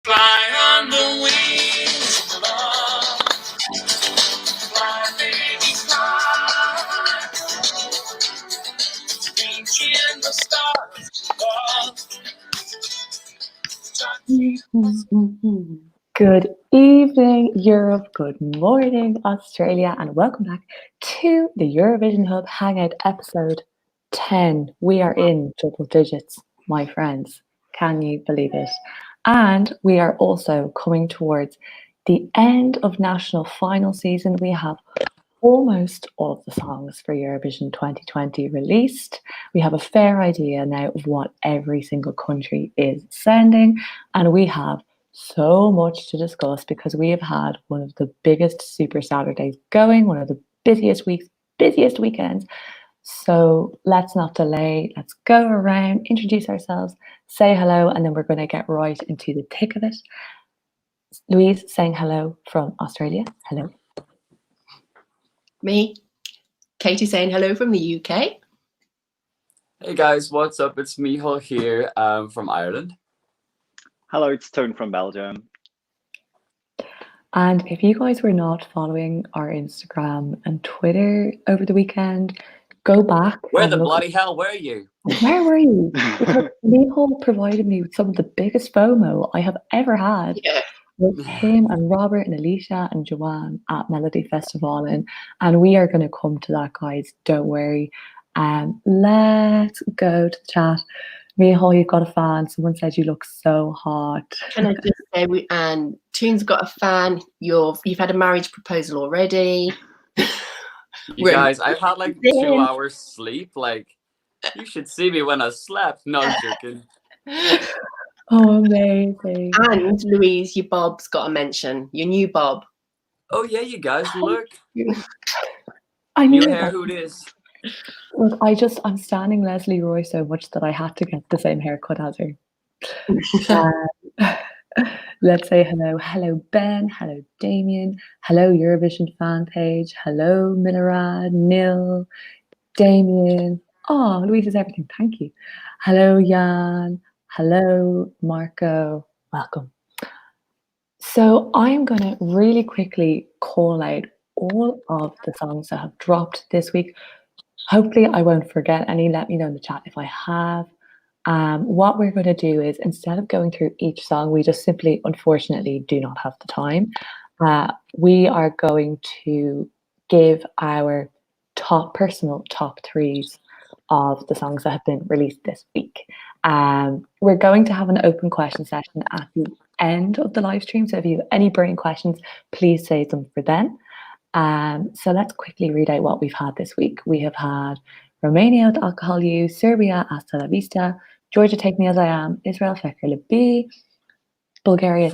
Fly on the wings of love. Fly, baby, fly. Reach in the stars above. Good evening, Europe. Good morning, Australia, and welcome back to the Eurovision Hub Hangout episode 10. We are in double digits, my friends. Can you believe it? And we are also coming towards the end of national final season. We have almost all of the songs for Eurovision 2020 released. We have a fair idea now of what every single country is sending, and we have so much to discuss because we have had one of the biggest Super Saturdays going, one of the busiest weeks, busiest weekends. So let's not delay. Let's go around, introduce ourselves, say hello, and then we're going to get right into the thick of it. Louise saying hello from Australia. Hello. Me, Katie saying hello from the UK. Hey guys, what's up? It's Michal here from Ireland. Hello, it's Tone from Belgium. And if you guys were not following our Instagram and Twitter over the weekend, go back. Where the bloody hell were you? Where were you? Because Michal provided me with some of the biggest FOMO I have ever had. Yeah. With him and Robert and Alicia and Joanne at Melodifestivalen, and we are going to come to that, guys. Don't worry. Let's go to the chat. Michal, you've got a fan. Someone said you look so hot. Can I just say, and Toon's got a fan. You've had a marriage proposal already. You guys, I've had like 2 hours sleep. Like, you should see me when I slept. No, I'm joking. Oh, amazing. And Louise, your Bob's got a mention. Your new Bob. Oh yeah, you guys, look. I New knew hair, that. who it is? Look, I'm standing Leslie Roy so much that I had to get the same haircut as her. Let's say hello. Hello, Ben. Hello, Damien. Hello, Eurovision fan page. Hello, Milorad, Nil, Damien. Oh, Louise is everything. Thank you. Hello, Jan. Hello, Marco. Welcome. So I'm going to really quickly call out all of the songs that have dropped this week. Hopefully I won't forget any. Let me know in the chat if I have. What we're going to do is, instead of going through each song, we just simply, unfortunately, do not have the time. We are going to give our personal top threes of the songs that have been released this week. We're going to have an open question session at the end of the live stream. So if you have any burning questions, please save them for then. So let's quickly read out what we've had this week. We have had Romania with Alcohol You, Serbia, Hasta la Vista, Georgia, Take Me As I Am, Israel, Feker Lebi, Bulgaria,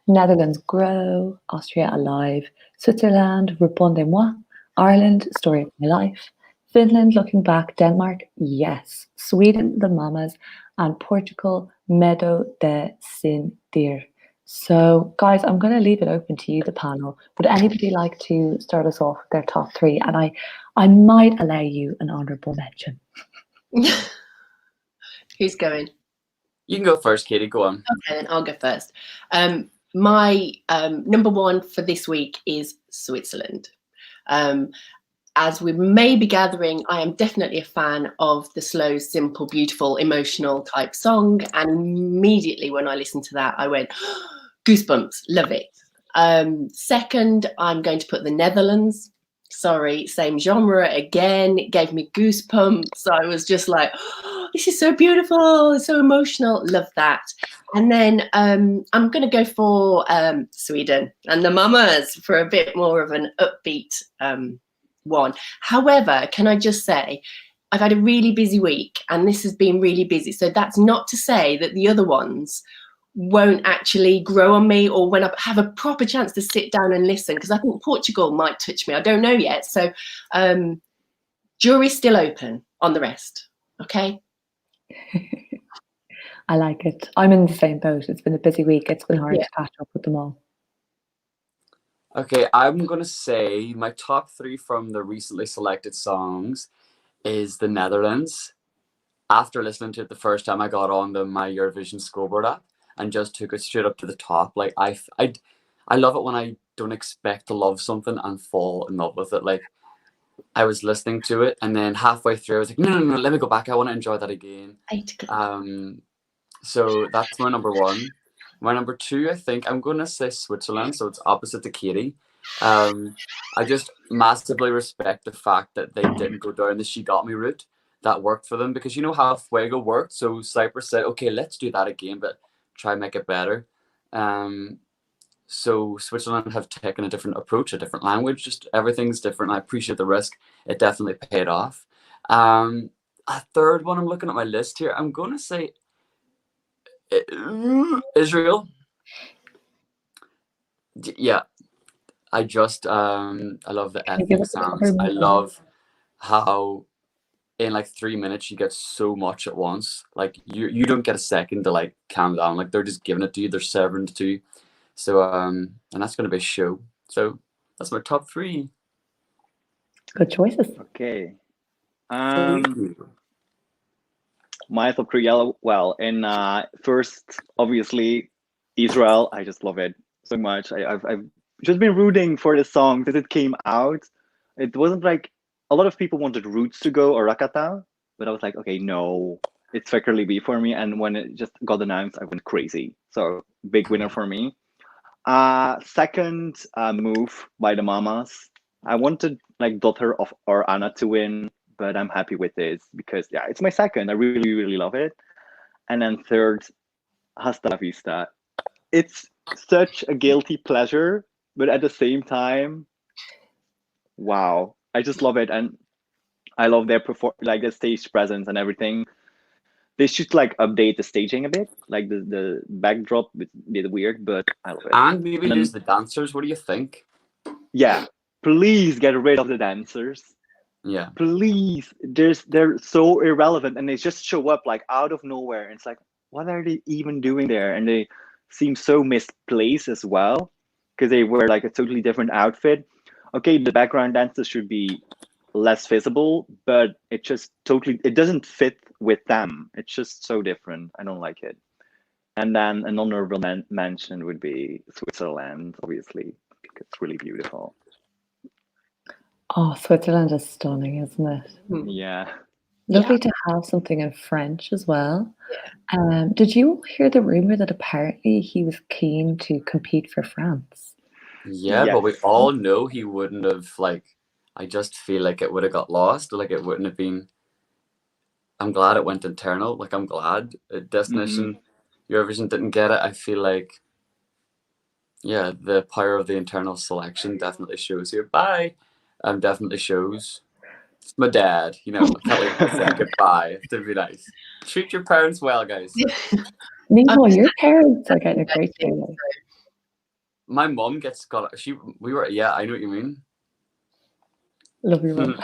Netherlands, Grow, Austria, Alive, Switzerland, Répondez-moi, Ireland, Story of My Life, Finland, Looking Back, Denmark, Yes, Sweden, The Mamas, and Portugal, Medo de Sentir. So, guys, I'm going to leave it open to you, the panel. Would anybody like to start us off with their top three? And I might allow you an honourable mention. Who's going? You can go first, Katie. Go on. Okay, then I'll go first. My number one for this week is Switzerland. As we may be gathering, I am definitely a fan of the slow, simple, beautiful, emotional type song. And immediately when I listened to that, I went, goosebumps, love it. Second, I'm going to put the Netherlands. Sorry, same genre again. It gave me goosebumps. I was just like, oh, this is so beautiful, so emotional. Love that. And then I'm going to go for Sweden and the Mamas for a bit more of an upbeat one. However, can I just say, I've had a really busy week and this has been really busy. So that's not to say that the other ones won't actually grow on me, or when I have a proper chance to sit down and listen, because I think Portugal might touch me. I don't know yet. So jury's still open on the rest. Okay. I like it. I'm in the same boat. It's been a busy week. It's been hard to catch up with them all. Okay, I'm going to say my top three from the recently selected songs is the Netherlands, after listening to it the first time, I got on my Eurovision scoreboard app and just took it straight up to the top. Like I love it when I don't expect to love something and fall in love with it. Like I was listening to it and then halfway through I was like, no, let me go back. I want to enjoy that again. So that's my number one. My number two, I think I'm going to say Switzerland. So it's opposite to Katie. I just massively respect the fact that they didn't go down the She Got Me route. That worked for them because you know how Fuego worked. So Cyprus said, okay, let's do that again, but try and make it better. So Switzerland have taken a different approach, a different language, just everything's different. I appreciate the risk. It definitely paid off. A third one, I'm looking at my list here. I'm going to say Israel. Yeah. I just, I love the ethnic sounds. I love how in like 3 minutes you get so much at once. Like you don't get a second to like calm down. Like they're just giving it to you. They're serving it to you. So and that's going to be a show. So that's my top three. Good choices. Okay. My top three. Well, in first, obviously, Israel. I just love it so much. I've just been rooting for the song since it came out. It wasn't like a lot of people wanted Roots to go or Rakata, but I was like, okay, no, it's Fekkerly B for me. And when it just got announced, I went crazy. So big winner for me. Second move by the Mamas. I wanted like Daughter of or Anna to win, but I'm happy with this because yeah, it's my second. I really love it. And then third, Hasta la Vista. It's such a guilty pleasure, but at the same time, wow, I just love it, and I love their like the stage presence and everything. They should like update the staging a bit, like the backdrop is a bit weird, but I love it. And maybe lose the dancers. What do you think? Yeah, please get rid of the dancers. Yeah, please. They're so irrelevant, and they just show up like out of nowhere. And it's like, what are they even doing there? And they seem so misplaced as well because they wear like a totally different outfit. Okay, the background dancers should be less visible, but it doesn't fit with them. It's just so different. I don't like it. And then an honorable mention would be Switzerland, obviously, because it's really beautiful. Oh, Switzerland is stunning, isn't it? Yeah. Lovely to have something in French as well. Did you hear the rumor that apparently he was keen to compete for France? Yeah, Yes. but we all know he wouldn't have, like, I just feel like it would have got lost. Like it wouldn't have been. I'm glad it went internal. Like I'm glad Destination Eurovision didn't get it. I feel like, yeah, the power of the internal selection definitely shows here. Bye. Definitely shows. It's my dad, you know. I can't wait to say goodbye. To be nice. Treat your parents well, guys. Nico, your parents are getting a great deal. My mom yeah, I know what you mean. Love your mom.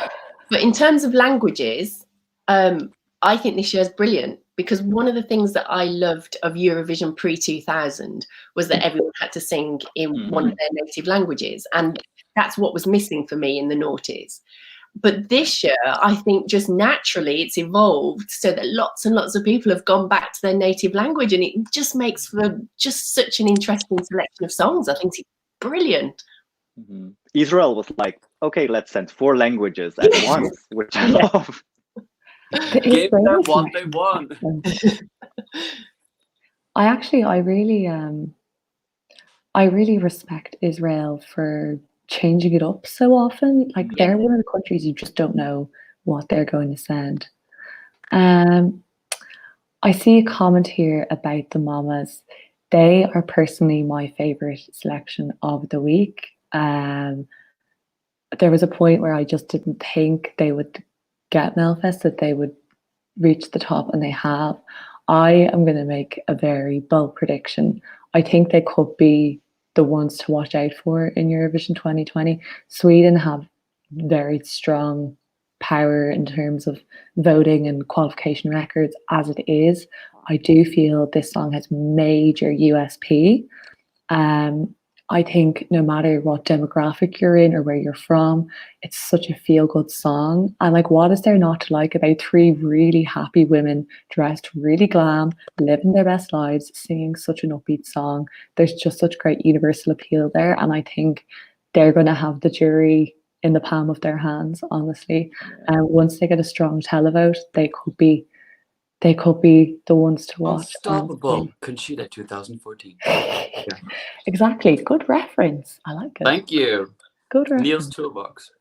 But in terms of languages, I think this year is brilliant because one of the things that I loved of Eurovision pre-2000 was that everyone had to sing in one of their native languages. And that's what was missing for me in the noughties. But this year, I think just naturally it's evolved so that lots and lots of people have gone back to their native language, and it just makes for just such an interesting selection of songs. I think it's brilliant. Israel was like, okay, let's send 4 languages at once, which I love. Give them what they want. I really respect Israel for changing it up so often. Like they're one of the countries you just don't know what they're going to send. I see a comment here about the Mamas. They are personally my favorite selection of the week. There was a point where I just didn't think they would get Melfest, that they would reach the top, and they have. I am going to make a very bold prediction. I think they could be the ones to watch out for in Eurovision 2020. Sweden have very strong power in terms of voting and qualification records as it is. I do feel this song has major USP. I think no matter what demographic you're in or where you're from, it's such a feel-good song. And like, what is there not to like about three really happy women dressed really glam, living their best lives, singing such an upbeat song? There's just such great universal appeal there, and I think they're going to have the jury in the palm of their hands, honestly. And once they get a strong televote, they could be the ones to watch. Unstoppable. Conchita 2014. Exactly. Good reference. I like it. Thank you. Good reference. Neil's toolbox.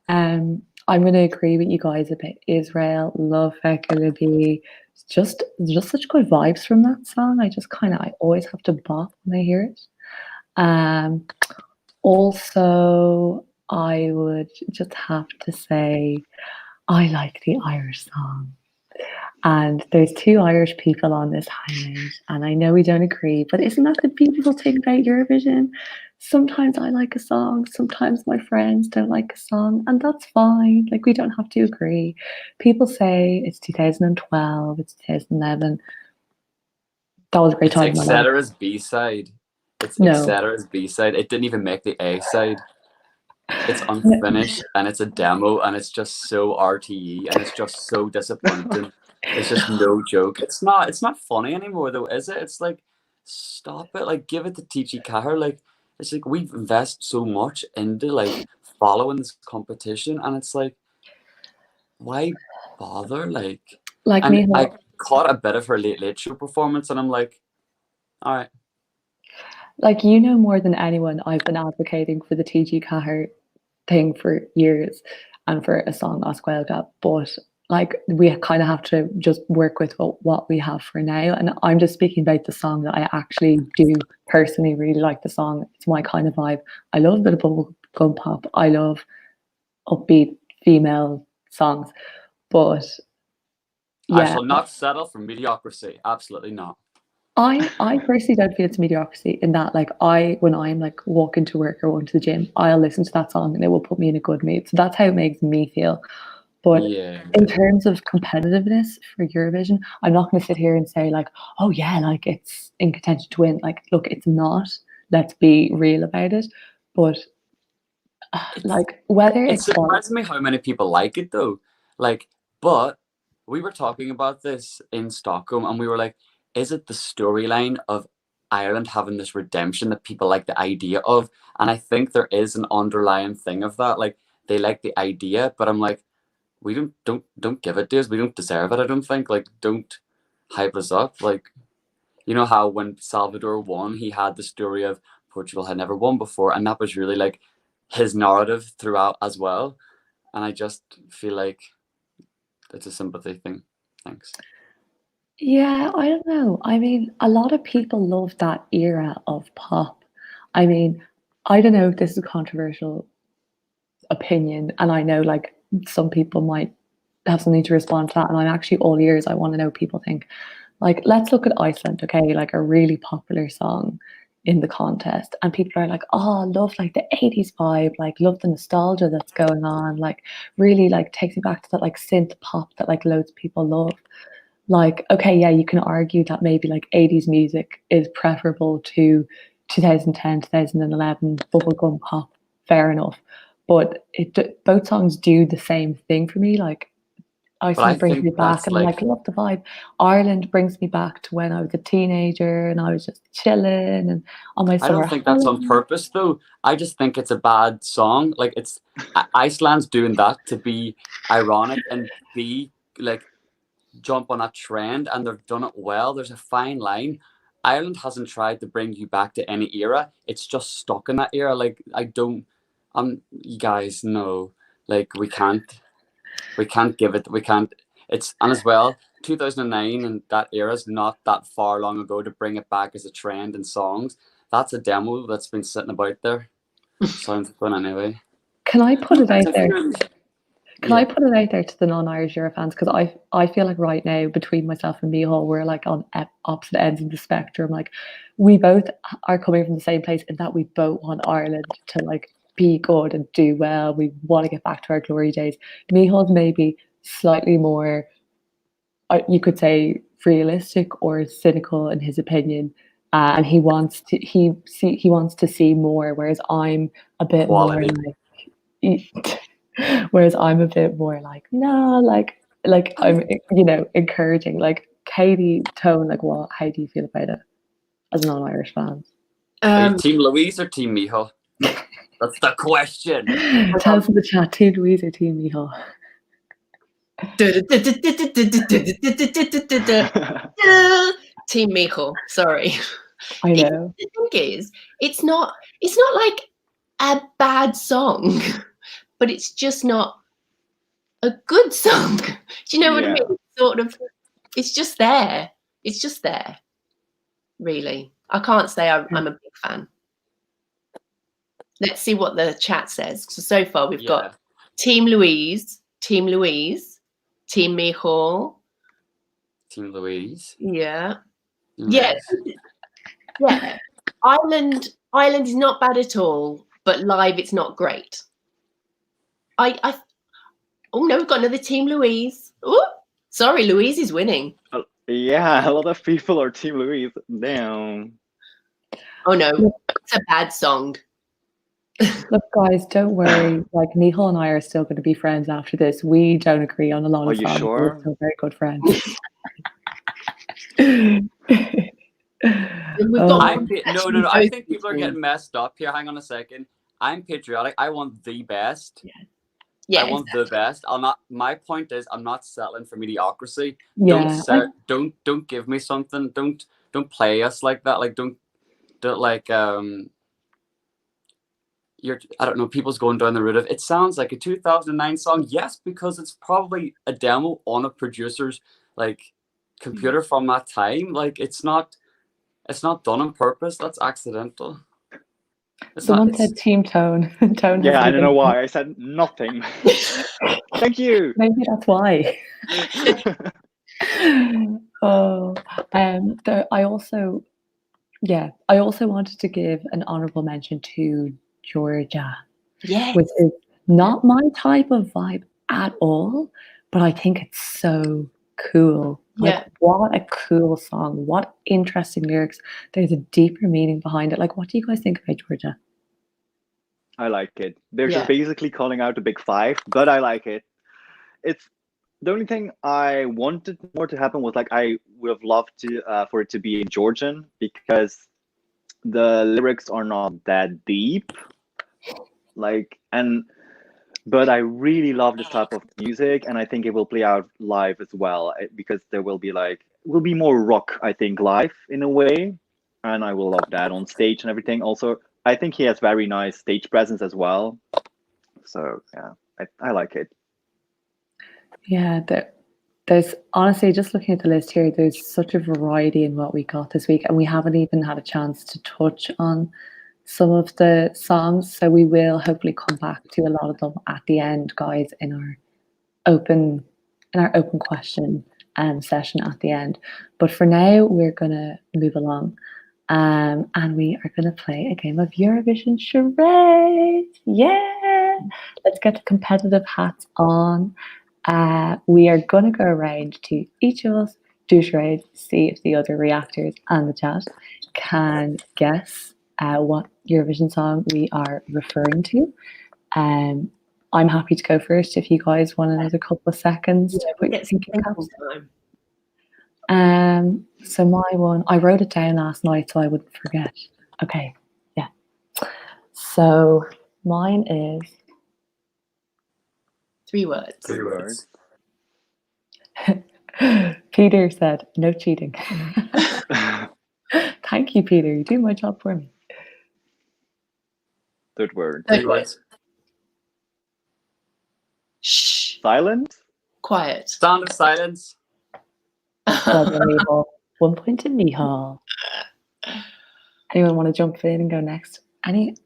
I'm going to agree with you guys about Israel. Love Fekalabi. Just such good vibes from that song. I always have to bop when I hear it. Also, I would just have to say I like the Irish song. And there's two Irish people on this Hangout, and I know we don't agree, but isn't that the beautiful thing about Eurovision? Sometimes I like a song, sometimes my friends don't like a song, and that's fine. Like, we don't have to agree. People say it's 2012, it's 2011. That was a great time. It's Etcetera's B-side. It's Etcetera's B-side. It didn't even make the A-side. It's unfinished, and it's a demo, and it's just so RTE, and it's just so disappointing. It's just no joke. It's not funny anymore though, is it? It's like, stop it. Like, give it to TG Cahir. Like, it's like we've invested so much into like following this competition, and it's like, why bother? Like and I caught a bit of her late show performance, and I'm like, all right. Like, you know more than anyone, I've been advocating for the TG Cahir thing for years and for a song as Gaeilge, but like, we kind of have to just work with what we have for now. And I'm just speaking about the song that I actually do personally really like the song. It's my kind of vibe. I love a bit of bubblegum pop. I love upbeat female songs. But yeah, I shall not settle for mediocrity. Absolutely not. I personally don't feel it's mediocrity in that, like, when I'm like walking to work or going to the gym, I'll listen to that song and it will put me in a good mood. So that's how it makes me feel. But in terms of competitiveness for Eurovision, I'm not going to sit here and say like, oh yeah, like it's in contention to win. Like, look, it's not. Let's be real about it. But like, whether it surprises me how many people like it though. Like, but we were talking about this in Stockholm, and we were like, is it the storyline of Ireland having this redemption that people like the idea of? And I think there is an underlying thing of that. Like, they like the idea, but I'm like, we don't give it to us. We don't deserve it, I don't think. Like, don't hype us up. Like, you know how when Salvador won, he had the story of Portugal had never won before, and that was really like his narrative throughout as well. And I just feel like it's a sympathy thing. Thanks. Yeah, I don't know. I mean, a lot of people love that era of pop. I mean, I don't know if this is a controversial opinion, and I know like some people might have something to respond to that, and I'm actually all ears. I want to know what people think. Like, let's look at Iceland, okay? Like, a really popular song in the contest, and people are like, oh, love like the 80s vibe, like love the nostalgia that's going on, like really like takes me back to that like synth pop that like loads of people love. Like, okay, yeah, you can argue that maybe like 80s music is preferable to 2010, 2011 bubblegum pop, fair enough. But both songs do the same thing for me. Like, Iceland brings me back, and I'm like, love the vibe. Ireland brings me back to when I was a teenager and I was just chilling and on my summer. I don't think that's on purpose though. I just think it's a bad song. Like, it's Iceland's doing that to be ironic and be like jump on a trend, and they've done it well. There's a fine line. Ireland hasn't tried to bring you back to any era. It's just stuck in that era. Like, you guys know, like, we can't give it, it's, and as well, 2009 and that era is not that far long ago to bring it back as a trend in songs. That's a demo that's been sitting about there. Sounds fun anyway. Can I put it out there? I put it out there to the non-Irish Euro fans? Because I feel like right now, between myself and Micheál, we're like on opposite ends of the spectrum. Like, we both are coming from the same place in that we both want Ireland to like be good and do well. We want to get back to our glory days. Micheál's maybe slightly more, you could say, realistic or cynical in his opinion. and he wants to see more, whereas I'm a bit Quality. more like, whereas I'm a bit more like, nah, like I'm, encouraging. Like, Katie, Tone, like, what? How do you feel about it as a non-Irish fan? Are you Team Louise or Team Miho? That's the question. Tell us in the chat, Team Louise or Team Miho? Team Michael, sorry. I know. The thing is, it's not like a bad song, but it's just not a good song. Do you know what I mean? Sort of, it's just there. It's just there. Really, I can't say I'm a big fan. Let's see what the chat says. So far, we've got Team Louise, Team Michael, Team Louise. Yeah. Nice. Yeah. Ireland is not bad at all, but live it's not great. Oh no, we've got another Team Louise. Oh, sorry, Louise is winning. Yeah, a lot of people are Team Louise. Damn. Oh no, it's a bad song. Look, guys, don't worry. Like, Nihal and I are still going to be friends after this. We don't agree on a lot of songs. Are you sure? We're still very good friends. No. I think people are getting messed up here. Hang on a second. I'm patriotic. I want the best. Yeah, I want the best. My point is, I'm not settling for mediocrity. Yeah. Don't give me something. Don't play us like that. Like don't like I don't know, people's going down the route of it sounds like a 2009 song. Yes, because it's probably a demo on a producer's like computer from that time. Like it's not done on purpose. That's accidental. Someone said Team Tone. Tone. Yeah, I don't know why. I said nothing. Thank you. Maybe that's why. I also wanted to give an honorable mention to Georgia. Yes. Which is not my type of vibe at all, but I think it's so cool. Like, what a cool song. What interesting lyrics. There's a deeper meaning behind it. Like, what do you guys think about Georgia? I like it. They're just basically calling out the big five, but I like it. It's the only thing I wanted more to happen was like I would have loved to for it to be in Georgian, because the lyrics are not that deep. But I really love this type of music, and I think it will play out live as well, because there will be more rock, I think, live in a way, and I will love that on stage and everything. Also, I think he has very nice stage presence as well. So yeah, I like it. Yeah, there's honestly, just looking at the list here, there's such a variety in what we got this week, and we haven't even had a chance to touch on some of the songs, so we will hopefully come back to a lot of them at the end, guys, in our open question session at the end. But for now, we're gonna move along, and we are gonna play a game of Eurovision charades. Yeah, let's get the competitive hats on. We are gonna go around to each of us, do charades, see if the other reactors and the chat can guess what Eurovision song we are referring to. I'm happy to go first if you guys want another couple of seconds to put your thinking caps. So my one, I wrote it down last night so I wouldn't forget. Okay, yeah. So mine is 3 words. 3 words. Peter said, no cheating. Thank you, Peter. You do my job for me. 3rd word. 3rd word. Shh. Silent? Quiet. Sound of silence. Well done, Nihal. 1 point to Nihal. Anyone want to jump in and go next?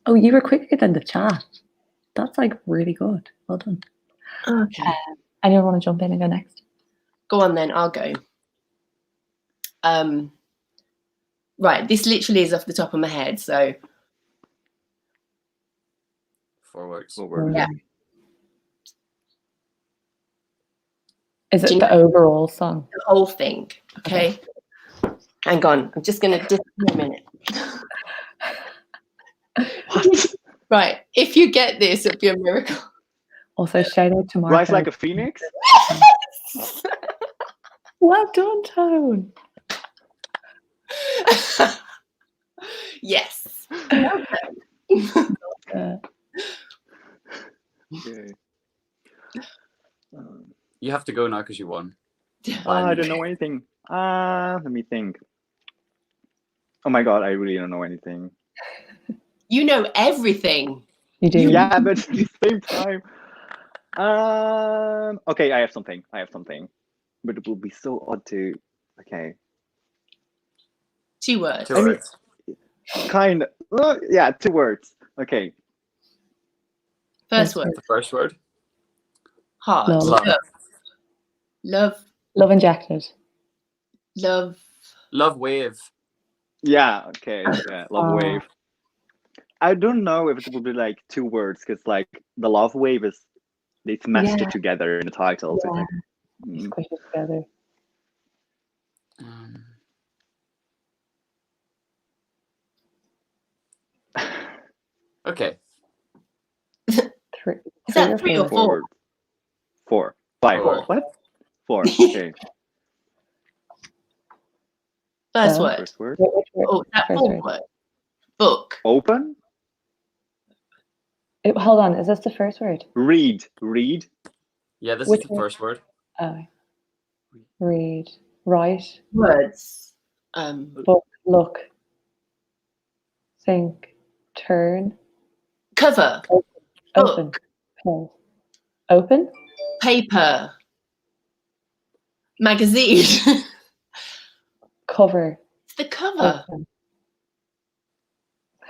Oh, you were quicker than the chat. That's like really good. Well done. Okay. Anyone want to jump in and go next? Go on then, I'll go. Right, this literally is off the top of my head, so 4 words. 4 words. Yeah. Is it the overall song? The whole thing, okay? Hang on, I'm just going to disappear a minute. Right. If you get this, it'll be a miracle. Also, shout out to Marco. Rise like a phoenix. Well done, Tone. Yes. Okay. You have to go now because you won. I don't know anything. Let me think. Oh my god, I really don't know anything. You know everything. You do. Yeah, but at the same time. Okay, I have something. But it will be so odd to. Okay. 2 words. Two I mean, words. kind of. Yeah, 2 words. Okay. First word. The first word. Hard. Love. Love. Love. Love injected. Love. Love wave. Yeah. Okay. Yeah. Love wave. I don't know if it will be like 2 words because like the love wave is it's mashed Yeah. together in the title. So Yeah. it's like, Squish it together. Okay. Three. Is that 3 or 4? 4 words. 4. 5. Four. What? 4. Okay. First So? word. First word. Which word? Oh, that First 4th word. word. Book. Open. Hold on. Is this the first word? Read. Read. Yeah, this Which is the word? first word. Oh. Read. Write. Words. Book. Look. Think. Turn. Cover. Open. Book. Close. Open. Paper. Magazine. Cover. It's the cover. Open.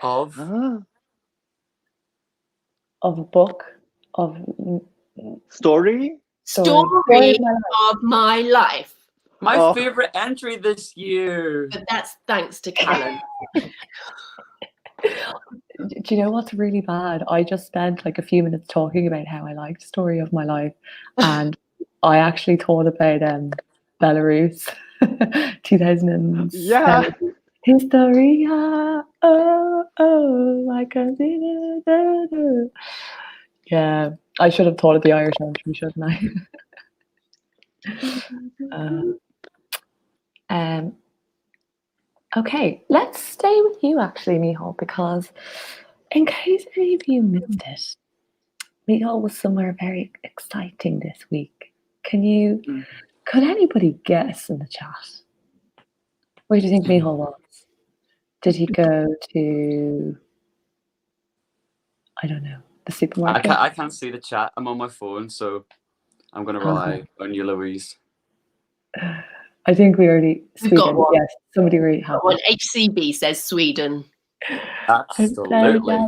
Of. Ah. Of a book. Of Story. Story of my life. of my life. My Oh. favorite entry this year. But that's thanks to Callan. Do you know what's really bad? I just spent like a few minutes talking about how I liked Story of My Life, and I actually thought about Belarus 2007. Yeah. Historia, oh, I can see it. Yeah, I should have thought of the Irish entry, shouldn't I? Okay, let's stay with you actually, Michal, because in case any of you missed it, Michal was somewhere very exciting this week. Could anybody guess in the chat? Where do you think Michal was? Did he go to, I don't know, the supermarket? I can't see the chat. I'm on my phone, so I'm going to rely on you, Louise. I think we already, We've got Sweden, one. yes, somebody already had One HCB says Sweden. Absolutely.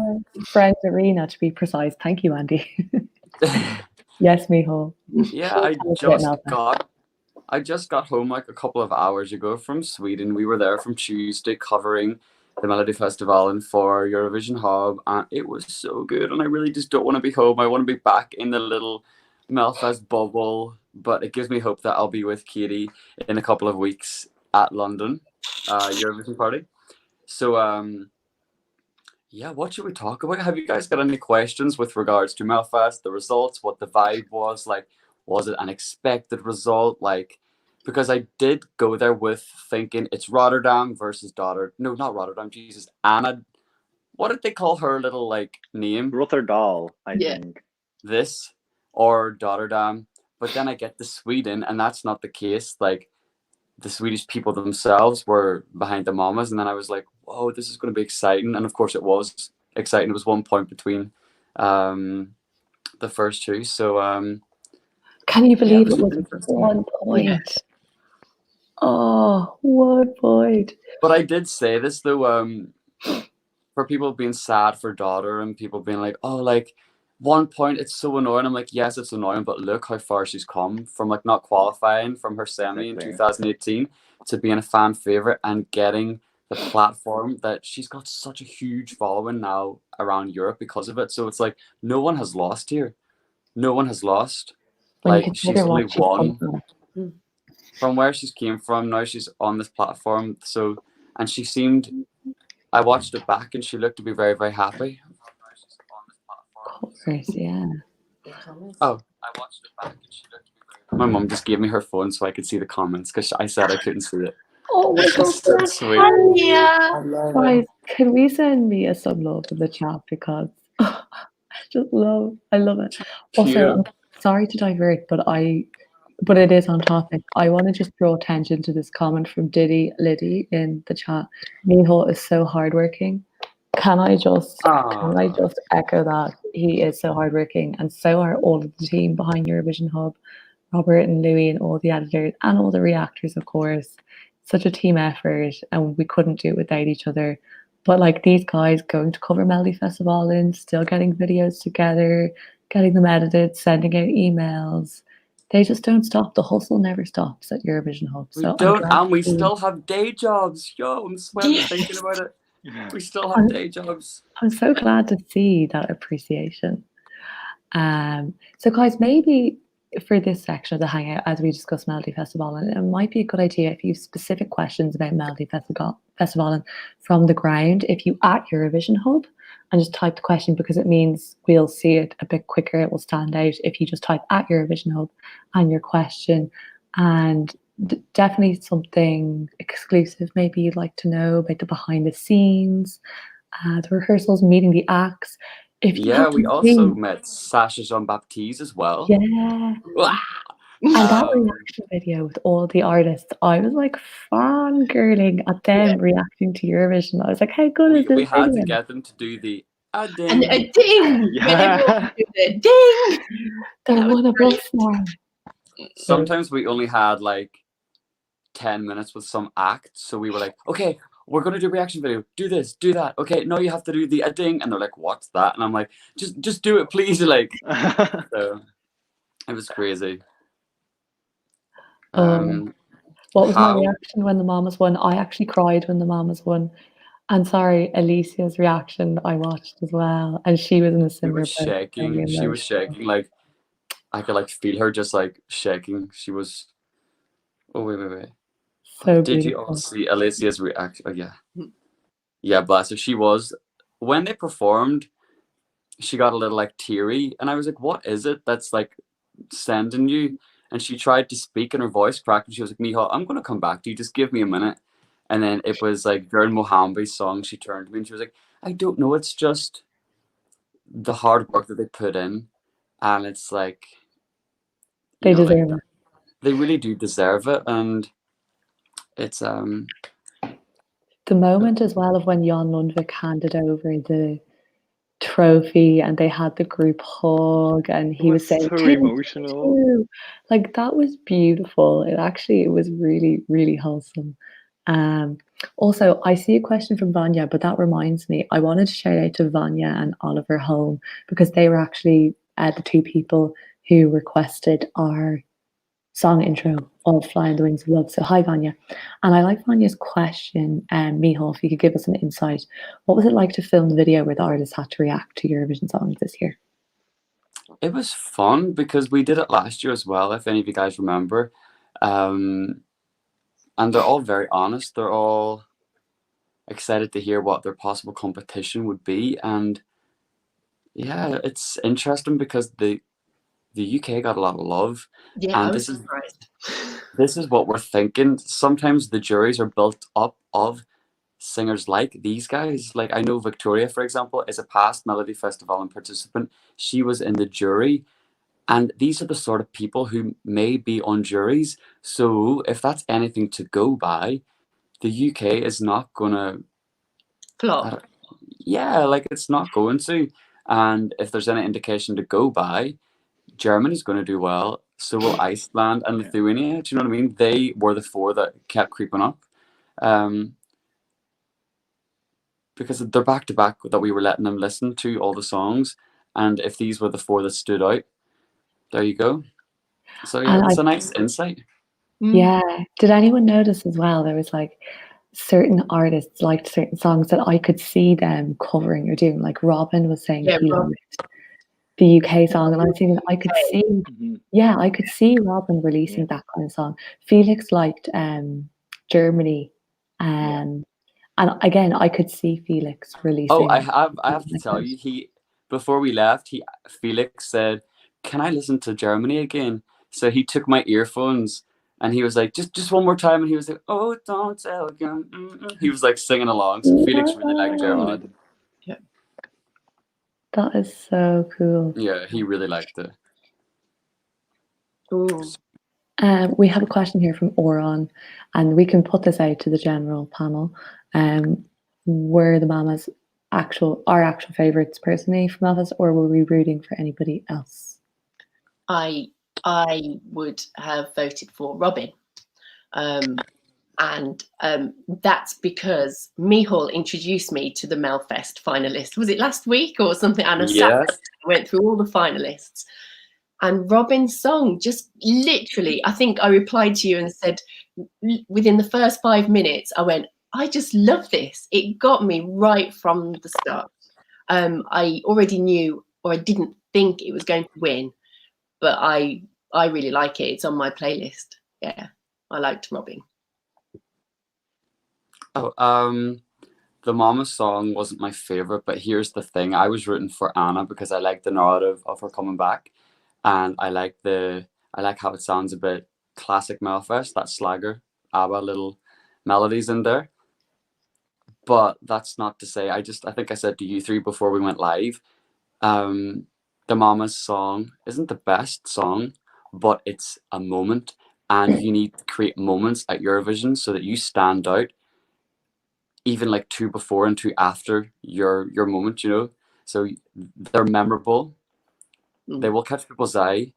Friends Arena, to be precise. Thank you, Andy. Yes, Michal. Yeah, I just got home like a couple of hours ago from Sweden. We were there from Tuesday covering the Melodifestivalen for Eurovision Hub, and it was so good. And I really just don't want to be home. I want to be back in the little Melfest bubble, but it gives me hope that I'll be with Katie in a couple of weeks at London Eurovision party. So yeah, what should we talk about? Have you guys got any questions with regards to Melfest, the results, what the vibe was like? Was it an expected result? Like, because I did go there with thinking it's Rotterdam versus No, not Rotterdam. Jesus, Anna. What did they call her little like name? Rotterdam, I think. This or Rotterdam. But then I get to Sweden, and that's not the case. Like, the Swedish people themselves were behind the mamas, and then I was like, whoa, this is going to be exciting. And of course it was exciting. It was 1 point between the first two. So can you believe it it was interesting. 1 point? Oh, 1 point. But I did say this though, for people being sad for daughter and people being like, oh, like 1 point, it's so annoying. I'm like, yes, it's annoying, but look how far she's come from like not qualifying from her semi in 2018 to being a fan favorite and getting the platform that she's got such a huge following now around Europe because of it. So it's like no one has lost here. No one has lost. Like she's only won from where she's came from. Now she's on this platform. So, and she seemed, I watched it back and she looked to be very, very happy. course, yeah. Oh, I watched it back and she looked at me very. My mum just gave me her phone so I could see the comments because I said I couldn't see it. Oh my god, It's so that's sweet. Yeah. I love guys, it. can we send me a some love in the chat because I love it. Also, I'm Cute. sorry to divert, but it is on topic. I want to just draw attention to this comment from Diddy Liddy in the chat. Miho is so hardworking. Can I just echo that? He is so hardworking, and so are all of the team behind Eurovision Hub, Robert and Louis and all the editors and all the reactors, of course. Such a team effort, and we couldn't do it without each other. But like these guys going to cover Melodifestivalen, still getting videos together, getting them edited, sending out emails. They just don't stop. The hustle never stops at Eurovision Hub. We So don't, and we still have day jobs. Yo, I'm sweating Yes. thinking about it. We still have day jobs. I'm so glad to see that appreciation. So guys, maybe for this section of the Hangout, as we discuss Melodifestivalen, it might be a good idea if you have specific questions about Melodifestivalen from the ground, if you at Eurovision Hub and just type the question, because it means we'll see it a bit quicker, it will stand out if you just type at Eurovision Hub and your question. And definitely something exclusive maybe you'd like to know about the behind the scenes, the rehearsals, meeting the acts. If you Yeah, have we to also sing, met Sasha Jean-Baptiste as well. yeah. Wow. And that reaction video with all the artists, I was like fangirling at them reacting to Eurovision. I was like, how good is we this had to video? get them to do the And ding. a ding. Yeah. When everyone do the ding. They're That was one of us now. Sometimes we only had like 10 minutes with some act, so we were like, okay, we're gonna do a reaction video, do this, do that, okay, no, you have to do the ding, and they're like, what's that? And I'm like, just do it, please. Like, so it was crazy. What was my how reaction when the Mamas won? I actually cried when the Mamas won. And sorry, Alicia's reaction I watched as well. And she was in a we similar were boat. shaking, she was shaking, like I could like feel her just like shaking. She was, oh wait. So Did you all beautiful. see Alicia's reaction? Oh yeah, bless her. She was, when they performed, she got a little like teary, and I was like, what is it that's like sending you? And she tried to speak and her voice cracked, and she was like, Miha, I'm gonna come back to you, just give me a minute. And then it was like during Mohambi's song, she turned to me and she was like, I don't know, it's just the hard work that they put in, and it's like, They like deserve it. they really do deserve it. And it's The moment as well of when Jan Lundvik handed over the trophy and they had the group hug and he was saying, so "Two, emotional. two." Like that was beautiful. It was really, really wholesome. Also, I see a question from Vanya, but that reminds me, I wanted to shout out to Vanya and Oliver Holm because they were actually the two people who requested our song intro of Fly on the Wings of Love. So hi Vanya. And I like Vanya's question, Miho, if you could give us an insight. What was it like to film the video where the artists had to react to Eurovision songs this year? It was fun because we did it last year as well, if any of you guys remember. And they're all very honest. They're all excited to hear what their possible competition would be. And yeah, it's interesting because the UK got a lot of love. Yeah, And I was surprised. this is what we're thinking. Sometimes the juries are built up of singers like these guys. Like I know Victoria, for example, is a past Melodifestivalen participant. She was in the jury. And these are the sort of people who may be on juries. So if that's anything to go by, the UK is not gonna Flop. yeah, like it's not going to. And if there's any indication to go by, Germany's going to do well. So will Iceland and Lithuania. Do you know what I mean? They were the four that kept creeping up. Because they're back to back that we were letting them listen to all the songs. And if these were the four that stood out, there you go. So yeah, it's a nice insight. Yeah. Did anyone notice as well? There was like certain artists liked certain songs that I could see them covering or doing. Like Robin was saying he liked the UK song, and I was thinking I could see, I could see Robin releasing that kind of song. Felix liked Germany, and again I could see Felix releasing. Oh, I have to tell you, before we left, Felix said, "Can I listen to Germany again?" So he took my earphones and he was like, just one more time. And he was like, "Oh, don't tell him." He was like singing along. So Felix really liked Germany. God. Yeah. That is so cool. Yeah, he really liked it. Ooh. We have a question here from Oron, and we can put this out to the general panel. Were the Mamas our actual favourites personally from Office, or were we rooting for anybody else? I would have voted for Robin. And that's because Mihal introduced me to the Melfest finalists. Was it last week or something? And I Yes. went through all the finalists. And Robin's song just literally, I think I replied to you and said, within the first 5 minutes, I went, I just love this. It got me right from the start. I already knew, or I didn't think it was going to win, but I really like it. It's on my playlist. Yeah, I liked Robin. Oh, the Mama song wasn't my favorite, but here's the thing: I was rooting for Anna because I like the narrative of her coming back, and I like how it sounds a bit classic Melfest, that Slagger, ABBA little melodies in there. But that's not to say I think I said to you three before we went live, the Mama's song isn't the best song, but it's a moment, and you need to create moments at Eurovision so that you stand out. Even like 2 before and 2 after your moment, so they're memorable. They will catch people's eye.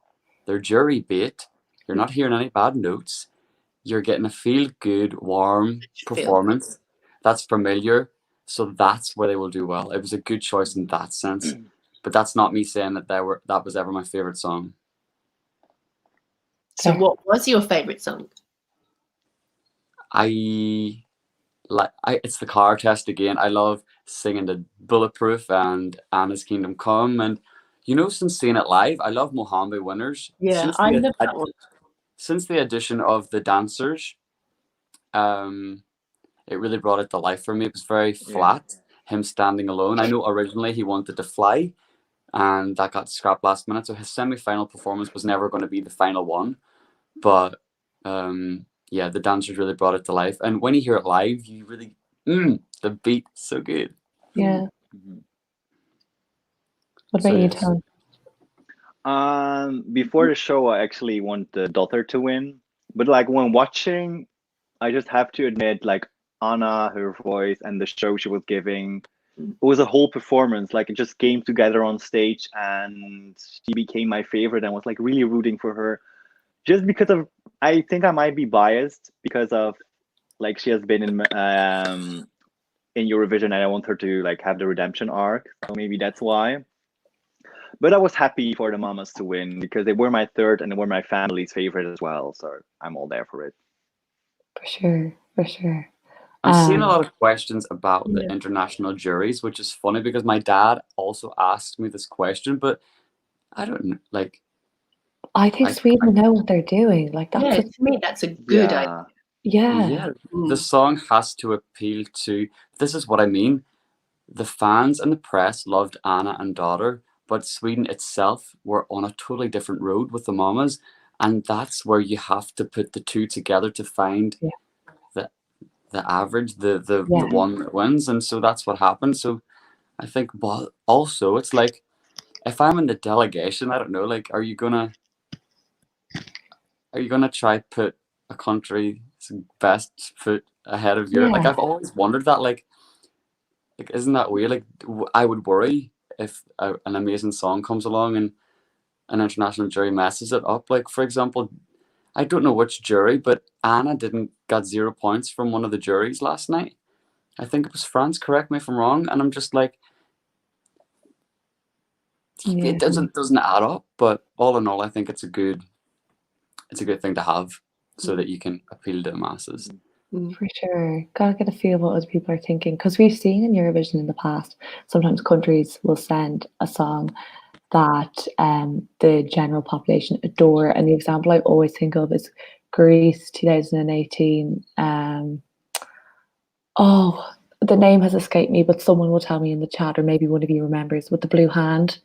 They're jury bait. You're not hearing any bad notes. You're getting a feel good, warm performance that's familiar. So that's where they will do well. It was a good choice in that sense, but that's not me saying that was ever my favorite song. So what was your favorite song? It's the car test again. I love singing the Bulletproof and Anna's Kingdom Come, and since seeing it live, I love Mohambe Winners. Yeah, I love that one. Since the addition of the dancers, it really brought it to life for me. It was very flat, him standing alone. I know originally he wanted to fly, and that got scrapped last minute, so his semi-final performance was never going to be the final one, but yeah, the dancers really brought it to life. And when you hear it live, you really, the beat, so good. Yeah. What about you, Tom? Before the show, I actually want the daughter to win. But like when watching, I just have to admit, like Anna, her voice, and the show she was giving, it was a whole performance. Like it just came together on stage, and she became my favorite, and was like really rooting for her. Just because of, I think I might be biased because of, like, she has been in Eurovision, and I want her to like have the redemption arc. So maybe that's why. But I was happy for the Mamas to win because they were my third and they were my family's favorite as well. So I'm all there for it. For sure, for sure. I'm seeing a lot of questions about the international juries, which is funny because my dad also asked me this question, but I don't like. I think Sweden know what they're doing. Like that's to me, that's a good idea. Yeah. The song has to appeal to. This is what I mean. The fans and the press loved Anna and Daughter, but Sweden itself were on a totally different road with the Mamas, and that's where you have to put the two together to find the average, the one that wins, and so that's what happened. So I think, but also it's like if I'm in the delegation, I don't know, like are you gonna try put a country's best foot ahead of your like I've always wondered that like isn't that weird? Like I would worry if an amazing song comes along and an international jury messes it up. Like for example, I don't know which jury, but Anna got 0 points from one of the juries last night. I think it was France, correct me if I'm wrong. And I'm just like, it doesn't add up. But all in all, I think it's a good thing to have so that you can appeal to the masses. For sure. Gotta get a feel what other people are thinking. Because we've seen in Eurovision in the past, sometimes countries will send a song that the general population adore. And the example I always think of is Greece 2018. the name has escaped me, but someone will tell me in the chat, or maybe one of you remembers, with the blue hand.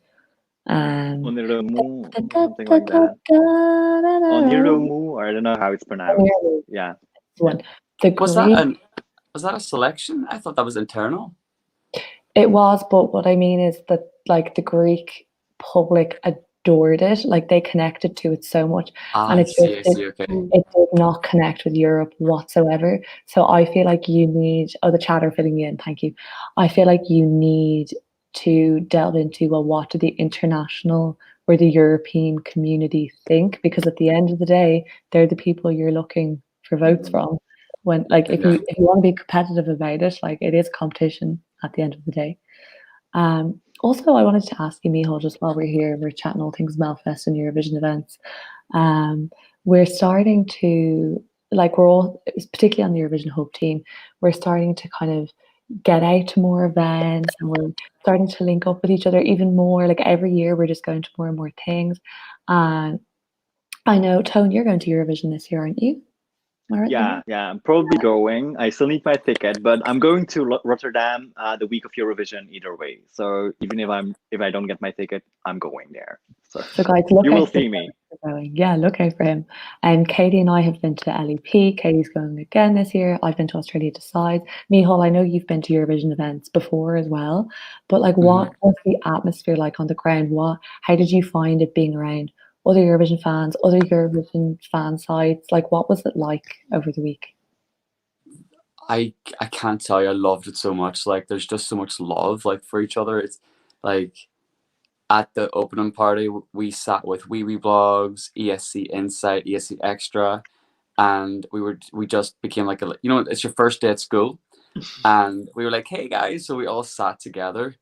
Oniromu, something like that. Oniromu, I don't know how it's pronounced. Yeah. One. The Was Greek, that a selection? I thought that was internal. it was, but what I mean is that like the Greek public adored it, like they connected to it so much, and I see, okay. it did not connect with Europe whatsoever. So I feel like you need, oh, the chat are filling me in, thank you. I feel like you need to delve into, well, what do the international or the European community think? Because at the end of the day, they're the people you're looking for votes from. When, like, if you want to be competitive about it, like, it is competition at the end of the day. Also, I wanted to ask you, Micheál, just while we're here, we're chatting all things Melfest and Eurovision events. We're starting to, like, we're all, particularly on the Eurovision Hub team, we're starting to kind of get out to more events, and we're starting to link up with each other even more. Like every year, we're just going to more and more things. And I know, Tone, you're going to Eurovision this year, aren't you? Yeah, I'm probably going. I still need my ticket, but I'm going to Rotterdam the week of Eurovision either way. So even if I don't get my ticket, I'm going there. So guys, look, you will see me. Yeah, look out for him. And Katie and I have been to LEP. Katie's going again this year. I've been to Australia Decides. Micheál, I know you've been to Eurovision events before as well, but like, what was the atmosphere like on the ground? How did you find it being around other Eurovision fans, other Eurovision fan sites? Like, what was it like over the week? I can't tell you, I loved it so much. Like, there's just so much love, like, for each other. It's like, at the opening party, we sat with Wee Blogs, ESC Insight, ESC Extra, and we just became like a, you know, it's your first day at school, and we were like, hey guys, so we all sat together,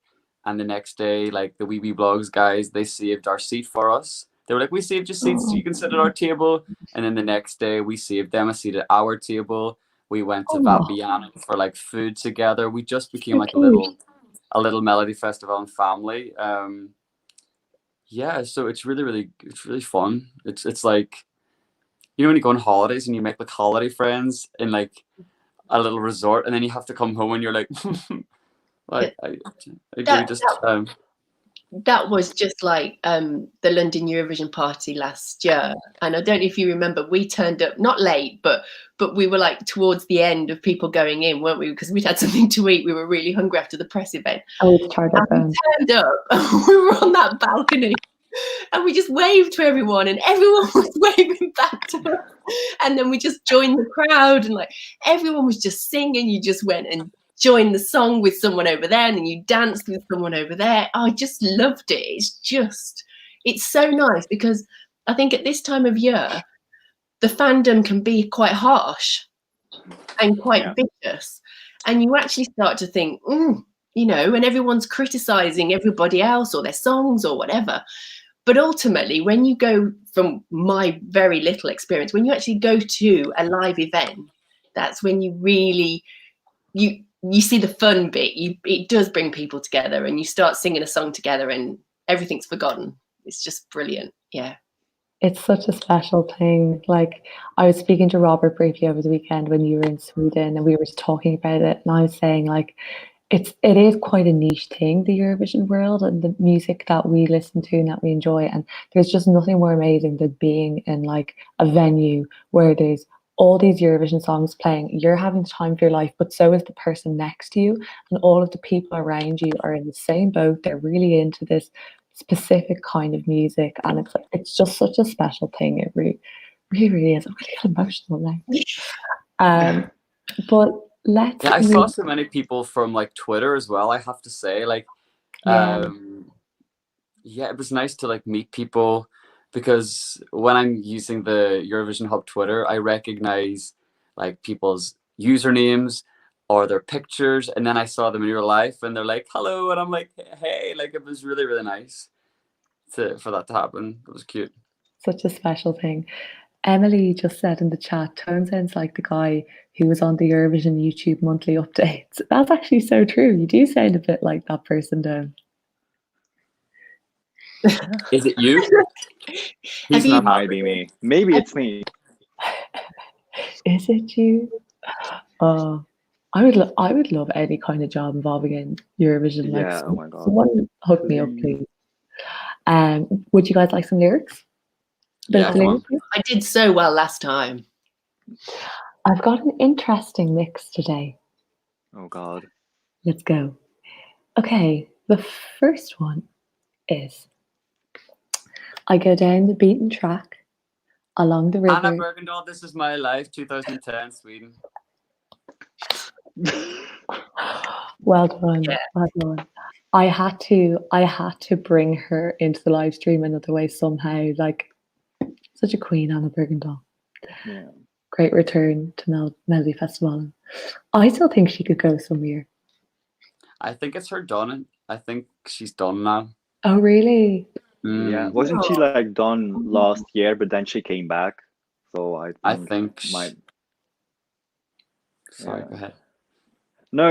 and the next day, like, the Wee Blogs guys, they saved our seat for us. They were like, we saved your seats so you can sit at our table, and then the next day we saved them a seat at our table. We went to Vapiano for like food together. We just became like a little Melodifestivalen family. Yeah, so it's really fun. It's like, you know, when you go on holidays and you make like holiday friends in like a little resort, and then you have to come home and you're like, like that was just like the London Eurovision party last year, and I don't know if you remember, we turned up not late, but we were like towards the end of people going in, weren't we? Because we'd had something to eat. We were really hungry after the press event. Oh, we turned up. We were on that balcony, and we just waved to everyone, and everyone was waving back to us. And then we just joined the crowd, and like everyone was just singing. You just went and joined the song with someone over there, and then you danced with someone over there. I just loved it. It's so nice, because I think at this time of year, the fandom can be quite harsh and quite vicious, and you actually start to think, you know, and everyone's criticizing everybody else or their songs or whatever. But ultimately, when you go, from my very little experience, when you actually go to a live event, that's when you really, you see the fun bit. It does bring people together, and you start singing a song together and everything's forgotten. It's just brilliant. Yeah. It's such a special thing. Like, I was speaking to Robert briefly over the weekend when you were in Sweden, and we were just talking about it, and I was saying, like, it is quite a niche thing, the Eurovision world, and the music that we listen to and that we enjoy. And there's just nothing more amazing than being in like a venue where there's all these Eurovision songs playing. You're having the time of your life, but so is the person next to you, and all of the people around you are in the same boat. They're really into this specific kind of music, and it's just such a special thing. It really is. I'm really emotional now. But I saw so many people from like Twitter as well, I have to say. Like, yeah, it was nice to like meet people, because when I'm using the Eurovision Hub Twitter, I recognize like people's usernames or their pictures, and then I saw them in real life and they're like, hello, and I'm like, hey, like, it was really nice for that to happen. It was cute. Such a special thing. Emily just said in the chat, Tone sounds like the guy who was on the Eurovision YouTube monthly updates. That's actually so true. You do sound a bit like that person, Tone. Is it you? It might be me. Maybe it's me. Is it you? Oh, I would love any kind of job involving in Eurovision. Like, Yeah, oh my God. someone hook me up, Please. please. Would you guys like some lyrics? Bit Yeah, of the come on. lyrics? I did so well last time. I've got an interesting mix today. Oh God. Let's go. Okay, the first one is I go down the beaten track along the Anna river. Bergendahl, This Is My Life, 2010, Sweden. Well done. Yeah. Well done. I had to bring her into the live stream another way somehow. Like, such a queen, Anna Bergendahl. Yeah. Great return to Melodifestivalen. I still think she could go somewhere. I think it's her done. I think she's done now. Oh, really? Yeah. Mm, Wasn't she like done last year, but then she came back? So I think. might. Sorry, Yeah. go ahead. No,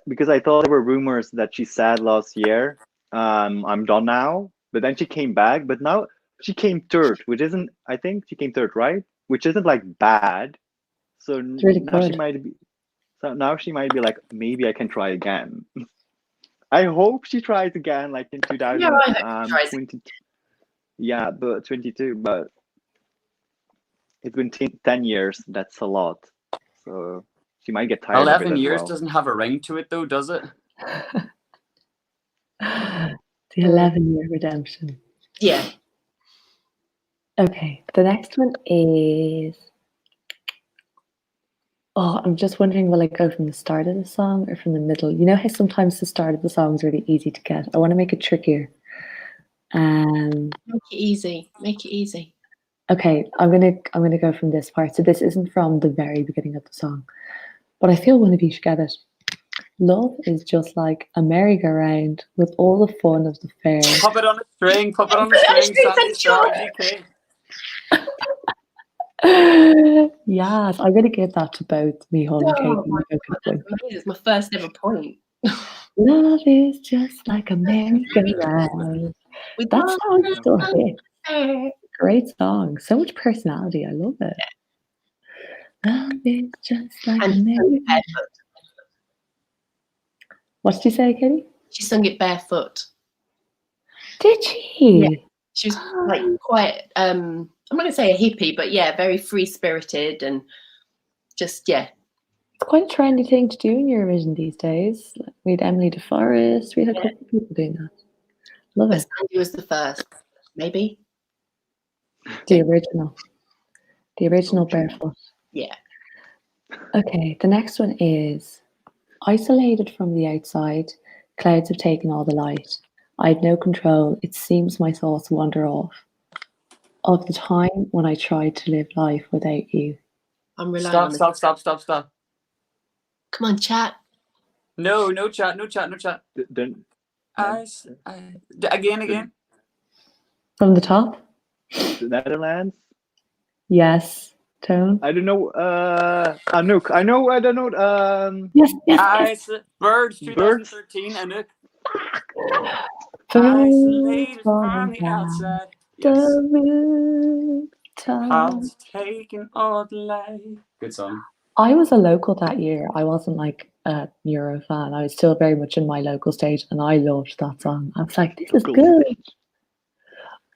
because I thought there were rumors that she said last year, I'm done now. But then she came back. But now she came third, which isn't. I think she came third, right? Which isn't like bad. So It's really now she good. might be. So now she might be like, maybe I can try again. I hope she tries again, like in Yeah, I hope she tries 2020. Yeah, but 22. But it's been 10 years. That's a lot. So she might get tired of 11 it as years well. doesn't have a ring to it, though, does it? The 11-year redemption. Yeah. Okay, the next one is. Oh, I'm just wondering, will I go from the start of the song or from the middle? You know how sometimes the start of the song is really easy to get. I want to make it trickier. Make it easy. Make it easy. Okay, I'm gonna go from this part. So this isn't from the very beginning of the song, but I feel one of you should get it. Love is just like a merry-go-round with all the fun of the fair. Pop it on a string, pop it on a string, Sandy Star GK. Yes, I'm gonna give that to both Micheál and Katie. Oh my You both God, get a point. that's amazing. It's my first ever point. Love is just like a merry-go-round. With That love song still hits. and Great song. So much personality. I love it. Love is just like a she sung it merry-go-round. barefoot. What did you say, Katie? She sung it barefoot. Did she? Yeah. She was like quite I'm not gonna say a hippie, but yeah, very free spirited and just It's quite a trendy thing to do in Eurovision these days. Like, we had Emily DeForest. We had a couple of people doing that. Love but it. Sandy was the first, maybe. The original. The original OG. barefoot. Yeah. Okay, the next one is isolated from the outside. Clouds have taken all the light. I had no control. It seems my thoughts wander off. Of the time when I tried to live life without you. I'm relying on Stop. Come on, chat. No chat. Then Again. From the top? the Netherlands. Yes. Tone? I don't know. Anouk. I know. I don't know. Yes. Birds, Birds. 2013, Anouk. Isolated from the outside. the Yes. rooftop. Clouds taking all the light. Good song. I was a local that year. I wasn't like a Euro fan. I was still very much in my local stage, and I loved that song. I was like, this is good.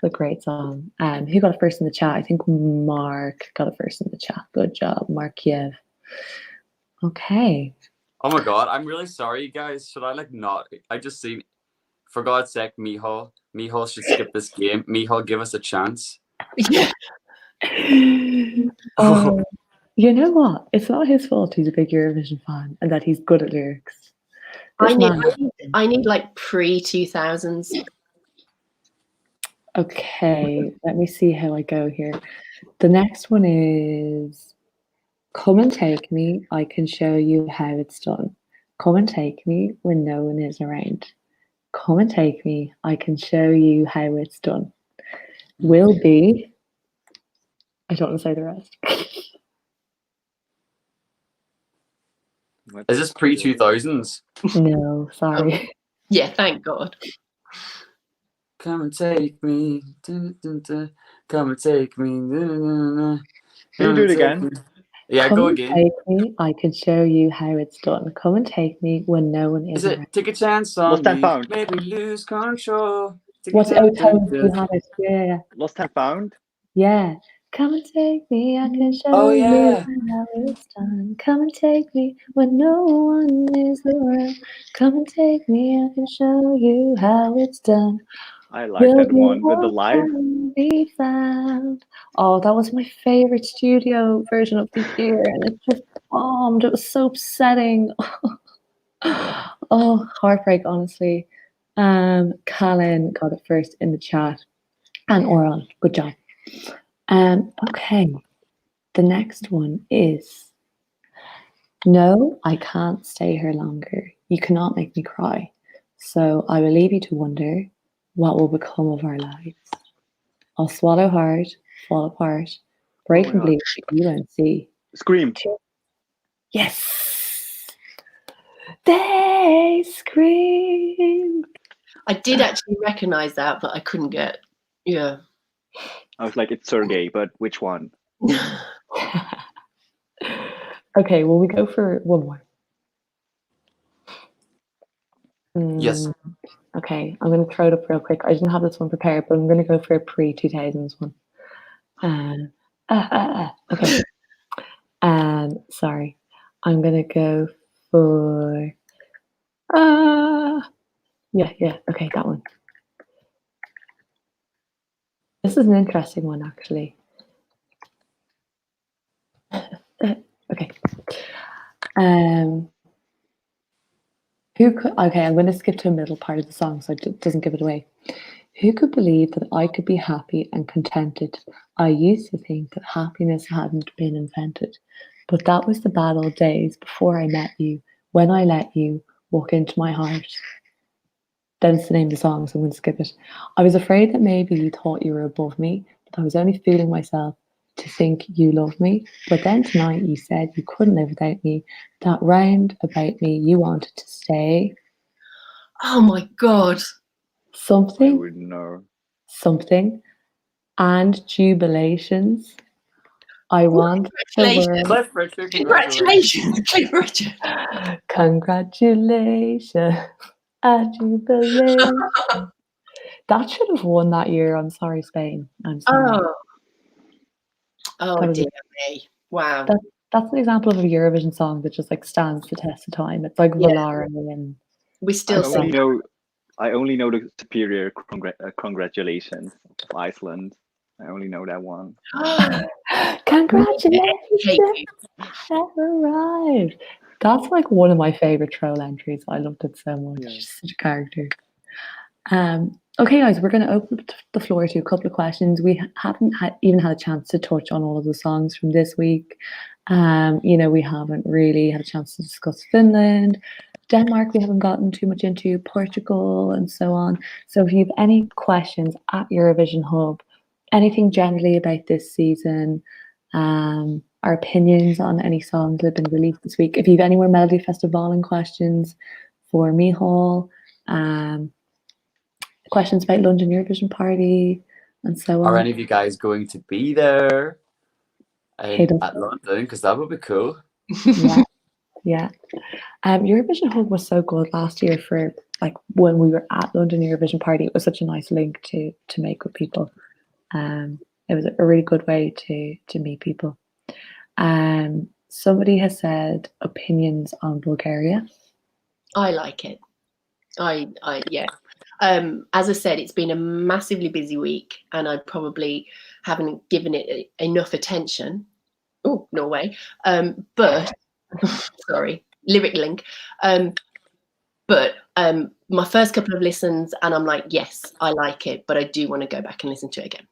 A great song. Who got it first in the chat? I think Mark got it first in the chat. Good job, Mark Kiev. Okay. Oh my God, I'm really sorry, guys. Should I like not? I just seen. For God's sake, Micheál should skip this game. Micheál, give us a chance. Yeah. You know what? It's not his fault he's a big Eurovision fan and that he's good at lyrics. I need like pre-2000s. Okay, let me see how I go here. The next one is Come and Take Me. I can show you how it's done. Come and take me when no one is around. Come and take me. I can show you how it's done. Will be. I don't want to say the rest. Is this pre-2000s? No, sorry. Yeah, thank God. Come and take me. Come and take me. Can you do it again? Yeah, Come go and again. take me, I can show you how it's done. Come and take me when no one Is is around. it Take a Chance Lost on and Me? Found. Maybe lose control. Take a What's chance. Tone? You have it. Yeah. Lost and Found. Yeah. Come and take me, I can show Oh, you yeah. how it's done. Come and take me when no one is around. Come and take me, I can show you how it's done. I like Will that be one with the lost live. and be found. Oh, that was my favorite studio version of the year, and it just bombed. It was so upsetting. Oh, heartbreak, honestly. Colin got it first in the chat, and Oran, good job. Okay, the next one is no, I can't stay here longer. You cannot make me cry. So I will leave you to wonder what will become of our lives. I'll swallow hard, fall apart, break Oh my and God. bleed, but you won't see. Scream. Yes! They scream. I did actually recognise that, but I couldn't get. Yeah. I was like, it's Sergey, but which one? Okay, well, we go for one more. Yes. Okay, I'm going to throw it up real quick. I didn't have this one prepared, but I'm going to go for a pre-2000s one. Okay. Sorry. I'm going to go for... yeah, okay, that one. This is an interesting one, actually. Okay. Okay, I'm going to skip to a middle part of the song so it doesn't give it away. Who could believe that I could be happy and contented? I used to think that happiness hadn't been invented, but that was the bad old days before I met you, when I let you walk into my heart. That's the name of the song, so I'm going to skip it. I was afraid that maybe you thought you were above me, but I was only fooling myself to think you loved me. But then tonight you said you couldn't live without me. That round about me, you wanted to stay. Oh my God. I Something, wouldn't know. something, and jubilations. I want the world. Cliff Richard, Congratulations, Cliff Richard. Congratulations, and jubilation. That should have won that year. I'm sorry, Spain. I'm sorry. Oh That was dear me. Wow. That's an example of a Eurovision song that just like stands the test of time. It's like Yeah. Volare and We still sing. I only know the superior congratulations of Iceland. I only know that one. congratulations have arrived. That's like one of my favorite troll entries. I loved it so much. Yeah. Such a character. Okay, guys, we're going to open up the floor to a couple of questions. We haven't even had a chance to touch on all of the songs from this week. We haven't really had a chance to discuss Finland. Denmark, we haven't gotten too much into, Portugal, and so on. So if you have any questions at Eurovision Hub, anything generally about this season, our opinions on any songs that have been released this week, if you have any more Melodifestivalen questions for Mihal, questions about London Eurovision Party, and so on. Are any of you guys going to be there Hit us at London? Because that would be cool. Yeah. Eurovision Hub was so good last year for like when we were at London Eurovision Party. It was such a nice link to make with people. It was a really good way to meet people. Somebody has said opinions on Bulgaria. I like it. Yeah. As I said, it's been a massively busy week, and I probably haven't given it enough attention. Oh, Norway. But sorry, lyric link. But my first couple of listens, and I'm like, yes, I like it, but I do want to go back and listen to it again.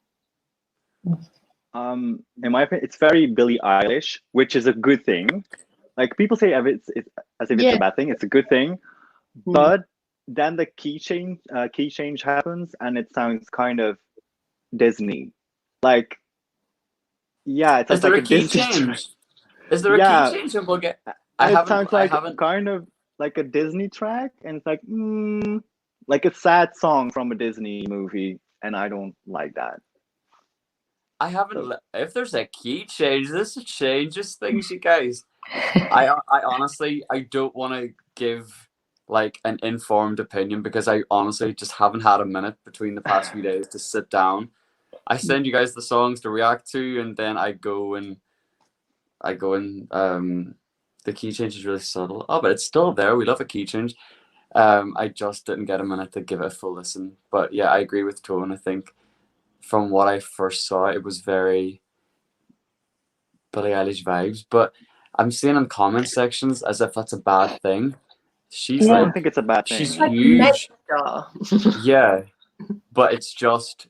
In my opinion, it's very Billie Eilish, which is a good thing. Like people say, it's as if it's a bad thing. It's a good thing, but then the key change happens, and it sounds kind of Disney. Like, yeah, it sounds like a Disney track. Is there a key change in Bulgaria? It sounds like kind of like a Disney track, and it's like a sad song from a Disney movie, and I don't like that. I haven't. If there's a key change, this changes things, you guys. I honestly, I don't want to give like an informed opinion because I honestly just haven't had a minute between the past few days to sit down. I send you guys the songs to react to, and then I go and the key change is really subtle. Oh, but it's still there. We love a key change. I just didn't get a minute to give it a full listen. But yeah, I agree with Tone. I think from what I first saw, it was very Billie Eilish vibes. But I'm seeing in comment sections as if that's a bad thing. She's I Yeah. don't like, think it's a bad thing. she's Like huge. Megastar. Yeah, but it's just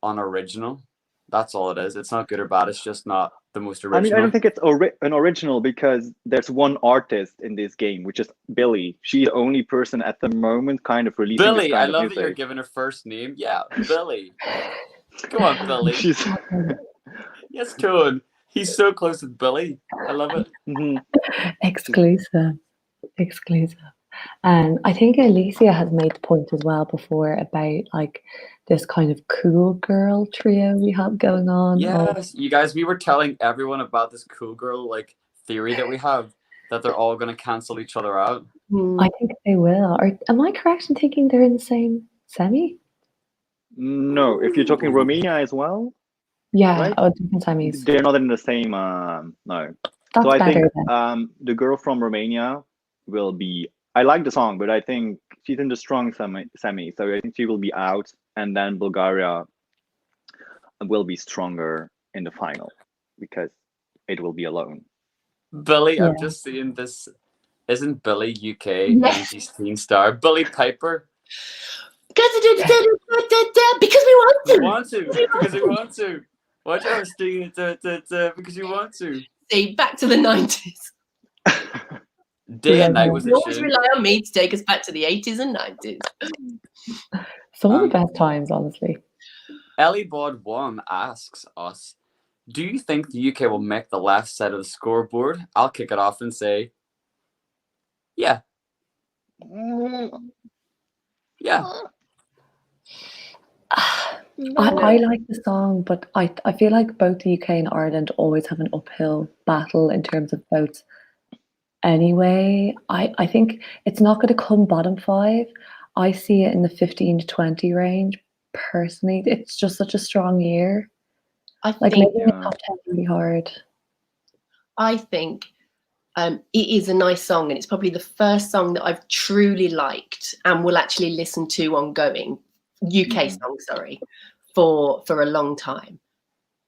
unoriginal. That's all it is. It's not good or bad. It's just not the most I mean, I original. don't think it's an original because there's one artist in this game, which is Billie. She's the only person at the moment kind of releasing this Billy, I kind of love music. that you're giving her first name. Yeah, Billy. Come on, Billy. She's Yes, Toad. He's so close with Billy. I love it. Mhm. Exclusive. I think Alicia has made the point as well before about like this kind of cool girl trio we have going on. Yes, you guys, we were telling everyone about this cool girl like theory that we have that they're all going to cancel each other out. I think they will. Or am I correct in thinking they're in the same semi? No, if you're talking Romania as well, Yeah, right? different semis. They're not in the same. No. That's So I better think then. the girl from Romania will be. I like the song, but I think she's in the strong semi. So I think she will be out, and then Bulgaria will be stronger in the final because it will be alone. Billy, Yeah. I'm just seeing this. Isn't Billy UK Yes. 90s teen star? Billy Piper. Because we want We to. want to, because we want to. Watch out, Steve, because you want to. See, back to the 90s. Day and Love night it. was You a always tune. rely on me to take us back to the 80s and 90s. Some of the best times, honestly. Ellie Bod 1 asks us, do you think the UK will make the left side of the scoreboard? I'll kick it off and say, yeah. Yeah. I like the song, but I feel like both the UK and Ireland always have an uphill battle in terms of votes. Anyway, I think it's not going to come bottom five. I see it in the 15 to 20 range. Personally, it's just such a strong year. I Like think making the top 10 really hard. it is a nice song, and it's probably the first song that I've truly liked and will actually listen to ongoing, UK song, sorry, for a long time.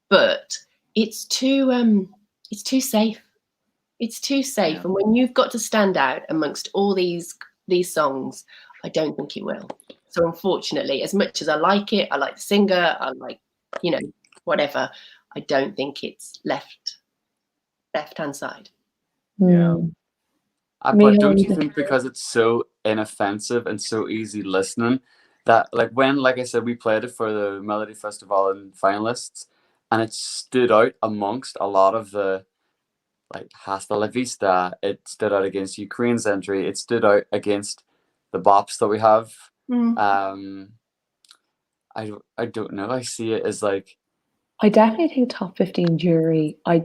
But it's too safe. It's too safe, Yeah. and when you've got to stand out amongst all these songs, I don't think it will. So unfortunately, as much as I like it, I like the singer, I like, whatever, I don't think it's left-hand side. Yeah. But don't you think because it's so inoffensive and so easy listening that like I said, we played it for the Melodifestivalen finalists and it stood out amongst a lot of the like Hasta la Vista, it stood out against Ukraine's entry, it stood out against the bops that we have. I don't know. I see it as like, I definitely think top 15 jury. I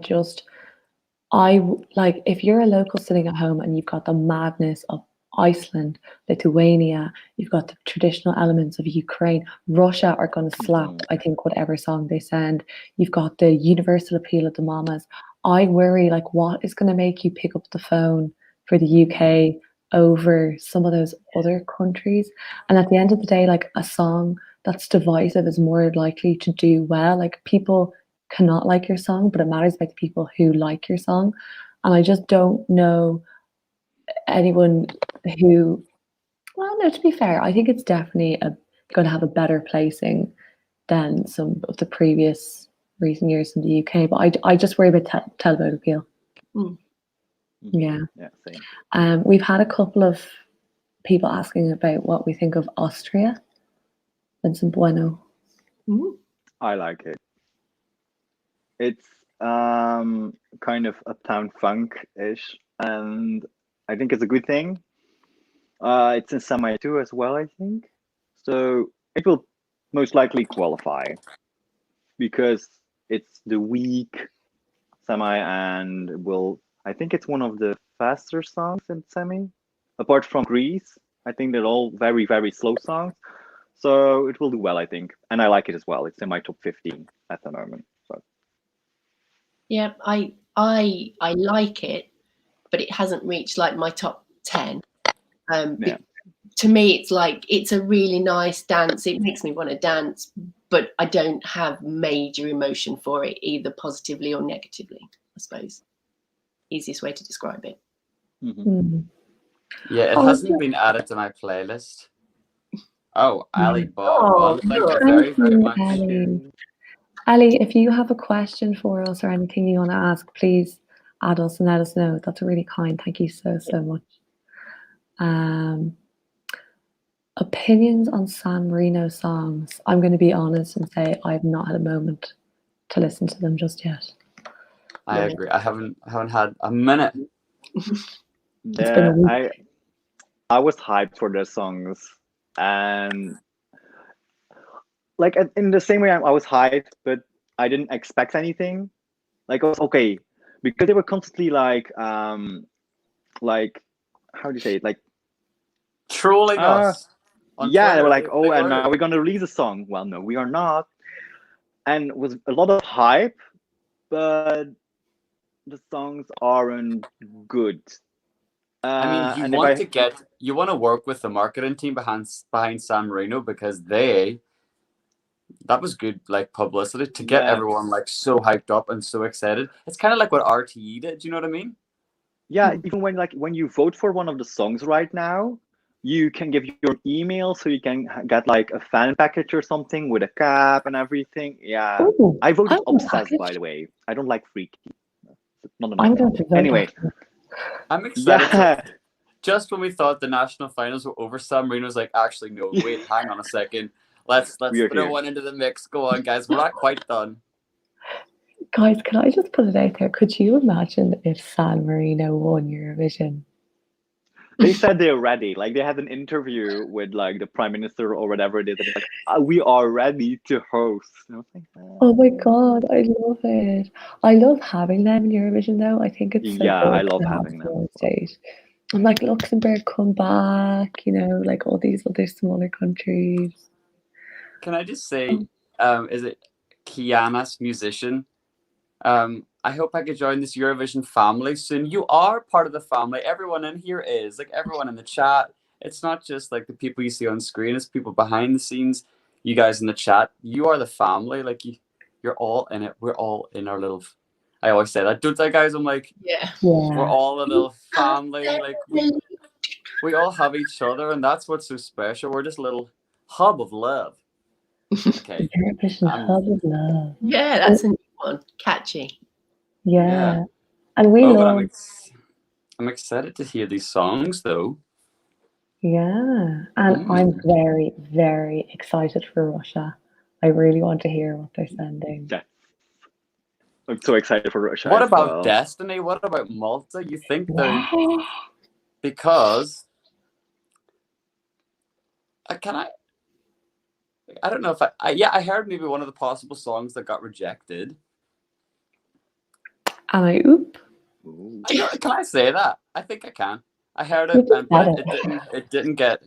like if you're a local sitting at home and you've got the madness of Iceland, Lithuania, you've got the traditional elements of Ukraine, Russia are going to slap, I think, whatever song they send. You've got the universal appeal of the mamas. I worry, like, what is going to make you pick up the phone for the UK over some of those other countries? And at the end of the day, like, a song that's divisive is more likely to do well. Like, people cannot like your song, but it matters about the people who like your song. And I just don't know anyone who, well, no, to be fair, I think it's definitely going to have a better placing than some of the previous recent years in the UK. But I just worry about televote appeal. Yeah. Yeah, same. We've had a couple of people asking about what we think of Austria. Vincent Bueno. I like it. It's kind of uptown funk-ish, and I think it's a good thing. It's in semi 2 as well, I think. So it will most likely qualify. because it's the weak semi, and I think it's one of the faster songs in semi, apart from Greece. I think they're all very, very slow songs. So it will do well, I think. And I like it as well. It's in my top 15 at the moment. So Yeah, I like it, but it hasn't reached like my top 10. yeah. To me, it's like, it's a really nice dance. It makes me want to dance, but I don't have major emotion for it, either positively or negatively, I suppose. Easiest way to describe it. Mm. Yeah, it hasn't been added to my playlist. Oh, Ali bought one. Thank you very, very much. Ali. Ali, if you have a question for us or anything you want to ask, please add us and let us know. That's really kind. Thank you so, so much. Opinions on San Marino songs. I'm going to be honest and say I've not had a moment to listen to them just yet. I agree. I haven't had a minute. It's been a week. I was hyped for their songs, and like in the same way I was hyped, but I didn't expect anything. Like I was okay because they were constantly like how do you say it, like trolling us. Yeah, they were like, oh, and now we're gonna release a song. Well, no, we are not. And it was a lot of hype, but the songs aren't good. I mean, you want to work with the marketing team behind San Marino, because that was good, like, publicity to get everyone like so hyped up and so excited. It's kind of like what RTE did. Do you know what I mean? Yeah, even when you vote for one of the songs right now, you can give your email so you can get like a fan package or something with a cap and everything. Yeah. Ooh, I voted Obsessed, package. by the way. I don't like Freaky. Not I'm going to vote. Anyway. I'm excited. Yeah. Just when we thought the national finals were over, San Marino's like, actually, no, wait, hang on a second. Let's throw one into the mix. Go on, guys. We're not quite done. Guys, can I just put it out there? Could you imagine if San Marino won Eurovision? They said they're ready. Like, they had an interview with like the prime minister or whatever it is. And it's like, we are ready to host. And I was like, oh my God, I love it. I love having them in Eurovision though. I think it's so good I love to having have them. state. And like Luxembourg come back, you know, like all these other smaller countries. Can I just say, is it Kiana's musician? I hope I could join this Eurovision family soon. You are part of the family. Everyone in here is, like, everyone in the chat. It's not just like the people you see on screen. It's people behind the scenes. You guys in the chat. You are the family. Like, you're all in it. We're all in our little. I always say that, don't I, guys? I'm like, yeah. We're all a little family. Like, we all have each other, and that's what's so special. We're just a little hub of love. Okay. Eurovision hub of love. Yeah, that's a new one. Catchy. Yeah. And we love. I'm excited to hear these songs, though. Yeah. And I'm very, very excited for Russia. I really want to hear what they're sending. Yeah. I'm so excited for Russia. What about Destiny? What about Malta? You think they're... Because... I don't know if I heard maybe one of the possible songs that got rejected. Am I oop? Can I say that? I think I can. I heard it, but it didn't get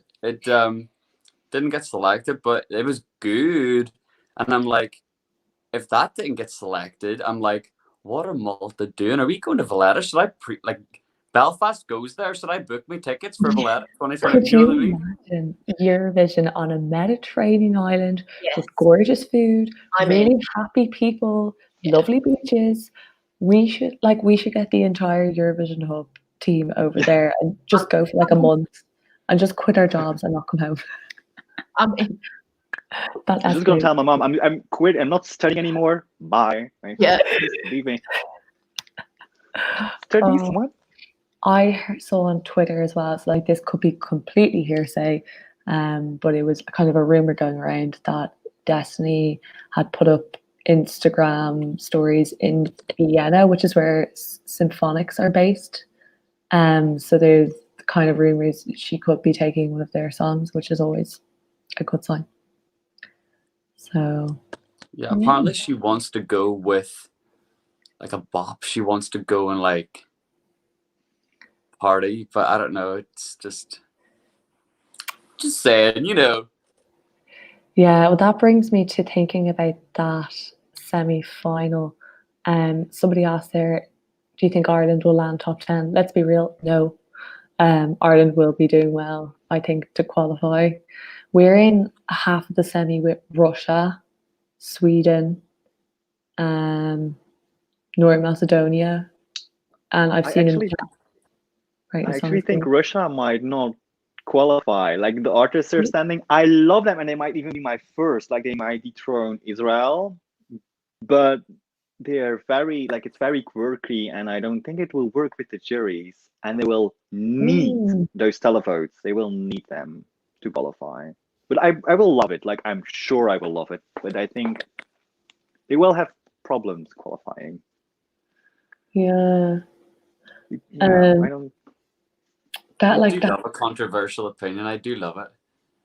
selected, but it was good. And I'm like, if that didn't get selected, I'm like, what are Malta doing? Are we going to Valletta? Should I Belfast goes there? Should I book me tickets for Valletta 2020? Could you imagine Eurovision on a Mediterranean island with gorgeous food, really happy people, lovely beaches? We should get the entire Eurovision hub team over there and just go for like a month and just quit our jobs and not come home. I'm just gonna tell my mom I'm quit. I'm not studying anymore. Bye. Yeah. Leave me. Studies what? I saw on Twitter as well, so like this could be completely hearsay, but it was kind of a rumor going around that Destiny had put up Instagram stories in Vienna, which is where symphonics are based. So there's kind of rumors she could be taking one of their songs, which is always a good sign. So Yeah, apparently she wants to go with like a bop. She wants to go and like party, but I don't know. It's just saying, you know. Yeah, well, that brings me to thinking about that semi-final. Somebody asked there, do you think Ireland will land top 10? Let's be real, no. Ireland will be doing well, I think, to qualify. We're in half of the semi with Russia, Sweden, North Macedonia, and I've seen in I actually think Russia might not qualify. Like the artists are standing, I love them, and they might even be my first. Like they might dethrone Israel, but they're very like it's very quirky, and I don't think it will work with the juries. And they will need those televotes. They will need them to qualify. But I will love it. Like I'm sure I will love it. But I think they will have problems qualifying. Yeah. I don't. That I like do that. love a controversial opinion. I do love it.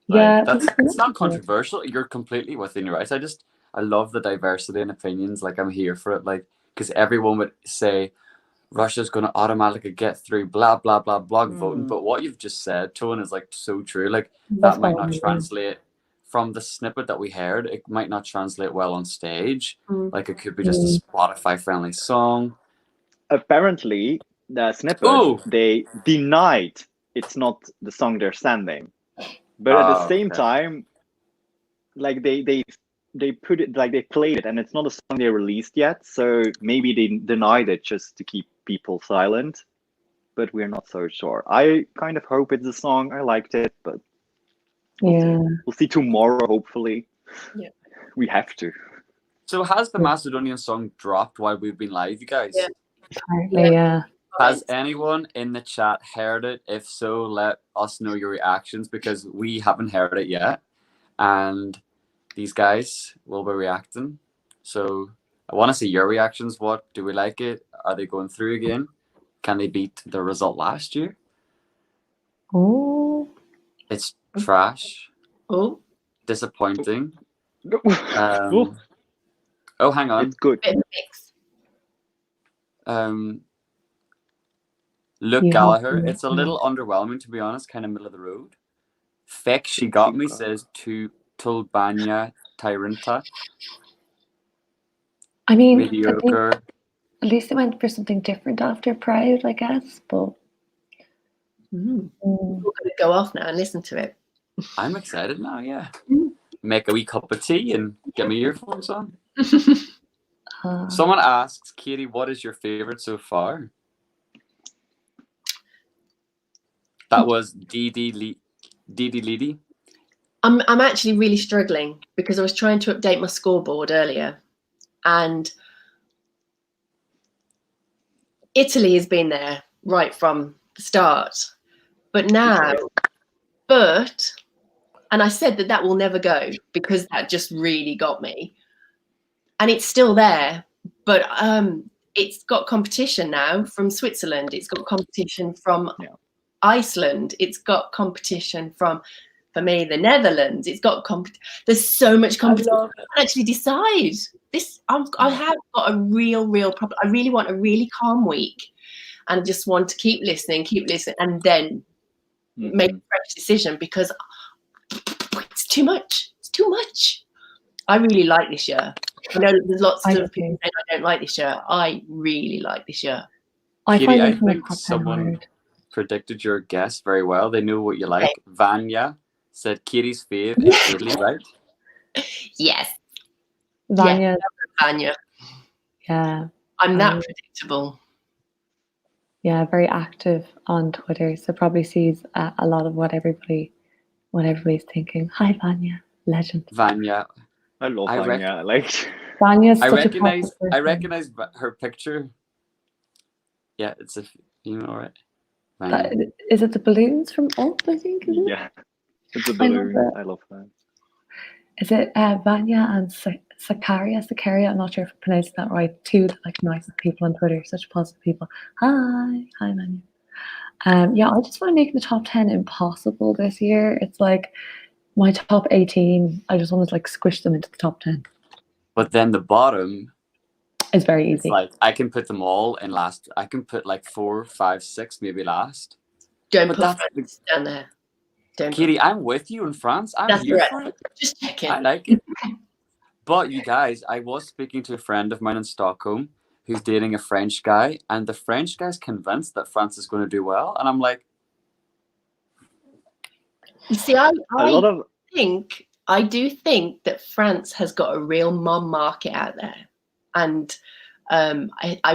Yeah, like, it's not controversial. You're completely within your rights. I love the diversity in opinions. Like I'm here for it. Like because everyone would say Russia's going to automatically get through. Blah blah blah blog voting. But what you've just said, Tone, is like so true. Like that might not translate from the snippet that we heard. It might not translate well on stage. Like it could be just a Spotify friendly song. Apparently, the snippet they denied it's not the song they're sending, but at the same time, like they put it like they played it, and it's not a song they released yet. So maybe they denied it just to keep people silent. But we're not so sure. I kind of hope it's a song. I liked it, but we'll see tomorrow. Hopefully, we have to. So has the Macedonian song dropped while we've been live, you guys? Yeah. Has anyone in the chat heard it? If so, let us know your reactions because we haven't heard it yet. And these guys will be reacting. So I want to see your reactions. What do we like it? Are they going through again? Can they beat the result last year? Oh. It's trash. Oh. Disappointing. Oh, hang on. It's good. Luke Gallagher. It's a little underwhelming, to be honest. Kind of middle of the road. Feck, she got me, says to Tulbanya Tyranta. I mean, mediocre. At least they went for something different after Pride, I guess. But we're going to go off now and listen to it. I'm excited now. Yeah, make a wee cup of tea and get my earphones on. Someone asks, Katie, what is your favorite so far? That was Dee Lidi. I'm actually really struggling because I was trying to update my scoreboard earlier, and Italy has been there right from the start, but now, and I said that will never go because that just really got me, and it's still there, but it's got competition now from Switzerland. It's got competition from Iceland. It's got competition from, for me, the Netherlands. It's got there's so much competition. I can't actually decide. I have got a real problem. I really want a really calm week, and I just want to keep listening, and then make a fresh decision because it's too much. It's too much. I really like this year. I know there's lots of people saying I don't like this year. I really like this year. Katie, I think someone predicted your guess very well. They knew what you like. Okay. Vanya said Katie's fave is Italy, right? Yes. Vanya. Yeah. I'm that predictable. Yeah, very active on Twitter, so probably sees a lot of what everybody's thinking. Hi, Vanya, legend. Vanya, I love Vanya. Vanya's I recognize her picture. Yeah, it's right? Is it the balloons from Up, I think? Yeah, it's a balloon. I love that. Is it Vanya and Sakaria? I'm not sure if I pronounced that right. Two nicest people on Twitter, such positive people. Hi Vanya. Yeah, I just want to make the top 10 impossible this year. It's like my top 18. I just want to squish them into the top 10. But then the bottom, It's very it's easy. like I can put them all in last. I can put like 4, 5, 6 maybe last. Don't But put that's France down there. Don't put- Katie, I'm with you in France. I'm That's here right. for it. Just checking. I like it. But you guys, I was speaking to a friend of mine in Stockholm who's dating a French guy, and the French guy's convinced that France is going to do well. And I'm like, You see, I lot of do think that France has got a real mom market out there. And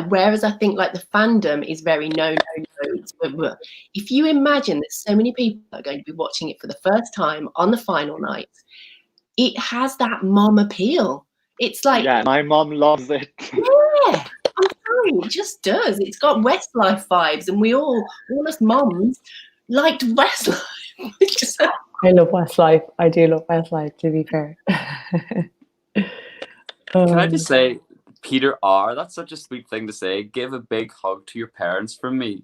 whereas I think like the fandom is very no. If you imagine that so many people are going to be watching it for the first time on the final night, it has that mom appeal. It's like, yeah, my mom loves it. yeah, I'm sorry, it just does. It's got Westlife vibes, and we all us moms liked Westlife. I love Westlife. I do love Westlife, to be fair. can I just say, Peter R., that's such a sweet thing to say. Give a big hug to your parents from me.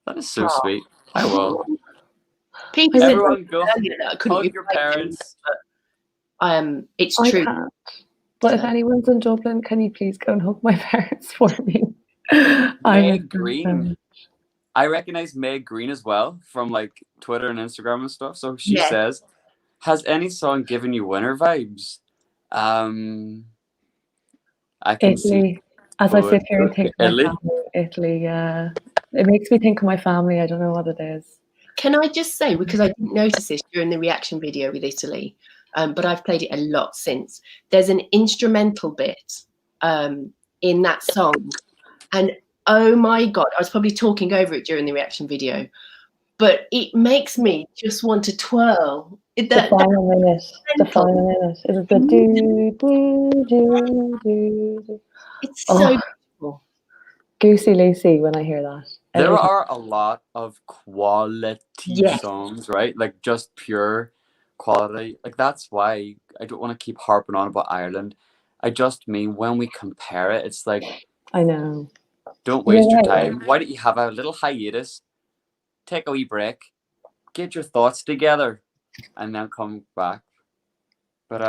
That is so sweet. I will. People said Everyone go earlier that I couldn't hug be your pregnant, parents. but, it's I true. can't. But if So- anyone's in Dublin, can you please go and hug my parents for me? I Meg miss them so Green. much. I recognize Meg Green as well from like Twitter and Instagram and stuff. So she Yeah. says, has any song given you winter vibes? I can see. Italy. As I sit here and think of my Italy? family, Italy, yeah. It makes me think of my family. I don't know what it is. Can I just say, because I didn't notice this during the reaction video with Italy, but I've played it a lot since. There's an instrumental bit in that song, and oh my God, I was probably talking over it during the reaction video, but it makes me just want to twirl. The final minute. The final minute. Is it the do, do, do, do, do? It's so beautiful. Goosey Lucy when I hear that. There are a lot of quality Yes. songs, right? Like just pure quality. Like that's why I don't want to keep harping on about Ireland. I just mean when we compare it, it's like, I know. don't waste You're your right. time. Why don't you have a little hiatus, take a wee break, get your thoughts together, and then come back. But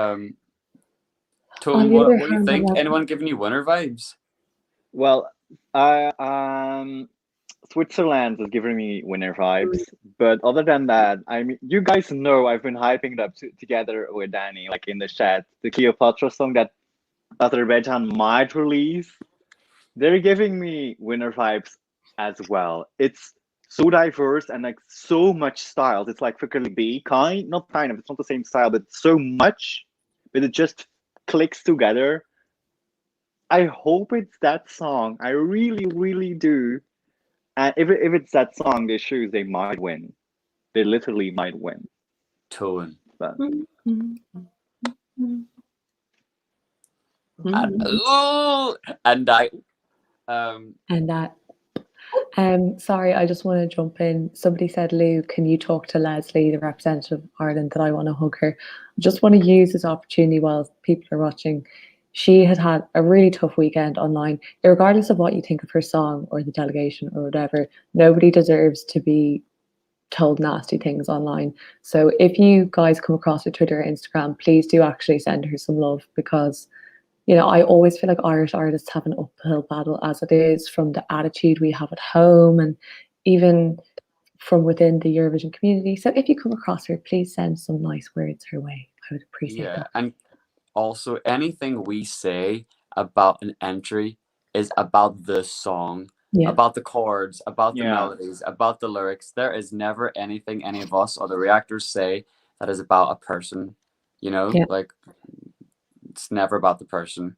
Tone, the what other do you hand, think? I'm not- Anyone giving you winter vibes? Well, Switzerland is giving me winter vibes, but other than that, I mean, you guys know I've been hyping it up together with Danny, like in the chat, the Cleopatra song that Azerbaijan might release. They're giving me winter vibes as well. It's so diverse and like so much styles. It's like freaking not kind of, it's not the same style, but so much, but it just clicks together. I hope it's that song. I really, really do. And if it's that song, they shows they might win. They literally might win. Tone. But And I And that. Sorry, I just want to jump in. Somebody said, Lou, can you talk to Leslie, the representative of Ireland, that I want to hug her? I just want to use this opportunity while people are watching. She has had a really tough weekend online. Regardless of what you think of her song or the delegation or whatever, nobody deserves to be told nasty things online. So if you guys come across her Twitter or Instagram, please do actually send her some love, because you know, I always feel like Irish artists have an uphill battle as it is, from the attitude we have at home and even from within the Eurovision community. So if you come across her, please send some nice words her way. I would appreciate that. and also anything we say about an entry is about the song, about the chords, about the melodies, about the lyrics. There is never anything any of us or the reactors say that is about a person, you know, like it's never about the person.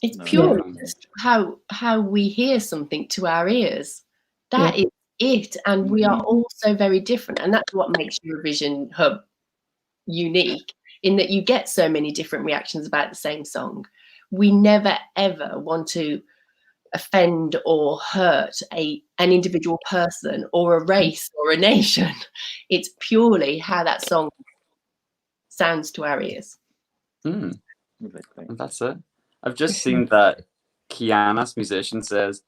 It's purely just how we hear something to our ears. That is it. And we are all so very different. And that's what makes Eurovision Hub unique, in that you get so many different reactions about the same song. We never, ever want to offend or hurt an individual person or a race or a nation. It's purely how that song sounds to our ears. That's it. I've just seen that Kiana's musician says,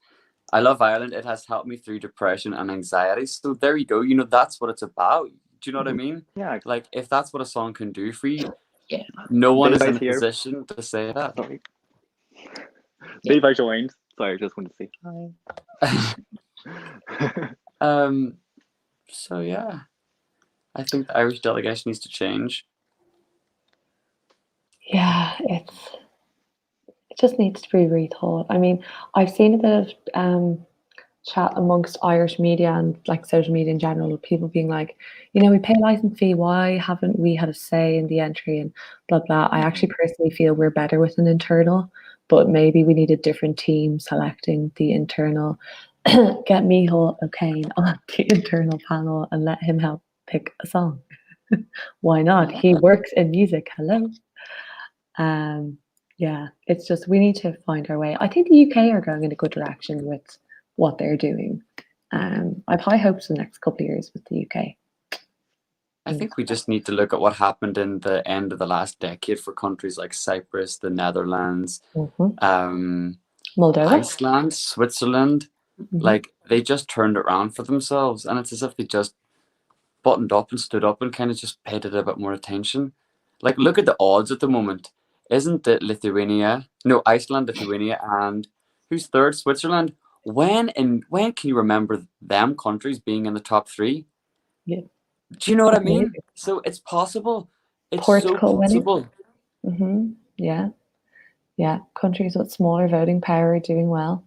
I love Ireland. It has helped me through depression and anxiety. So there you go. You know, that's what it's about. Do you know what I mean? Yeah. Like if that's what a song can do for you, Yeah. No one Dave is in is a here. position to say that. Sorry. Yeah. Dave, I joined. Sorry, I just wanted to say hi. So yeah, I think the Irish delegation needs to change. Yeah, it just needs to be rethought. I mean, I've seen a bit of chat amongst Irish media and like social media in general, people being like, we pay license fee, why haven't we had a say in the entry and blah blah. I actually personally feel we're better with an internal, but maybe we need a different team selecting the internal. Get Micheál O'Kane on the internal panel and let him help pick a song. Why not? He works in music. Hello. Yeah, it's just we need to find our way. I think the UK are going in a good direction with what they're doing. I've high hopes for the next couple of years with the UK. I think we just need to look at what happened in the end of the last decade for countries like Cyprus, the Netherlands, Moldova, Iceland, Switzerland. Like they just turned it around for themselves, and it's as if they just buttoned up and stood up and kind of just paid it a bit more attention. Like look at the odds at the moment. Isn't it Iceland, Lithuania, and who's third? Switzerland. When can you remember them countries being in the top 3? Yeah. Do you know what I mean? So it's possible. It's Portugal so possible. Yeah. Yeah. Countries with smaller voting power are doing well.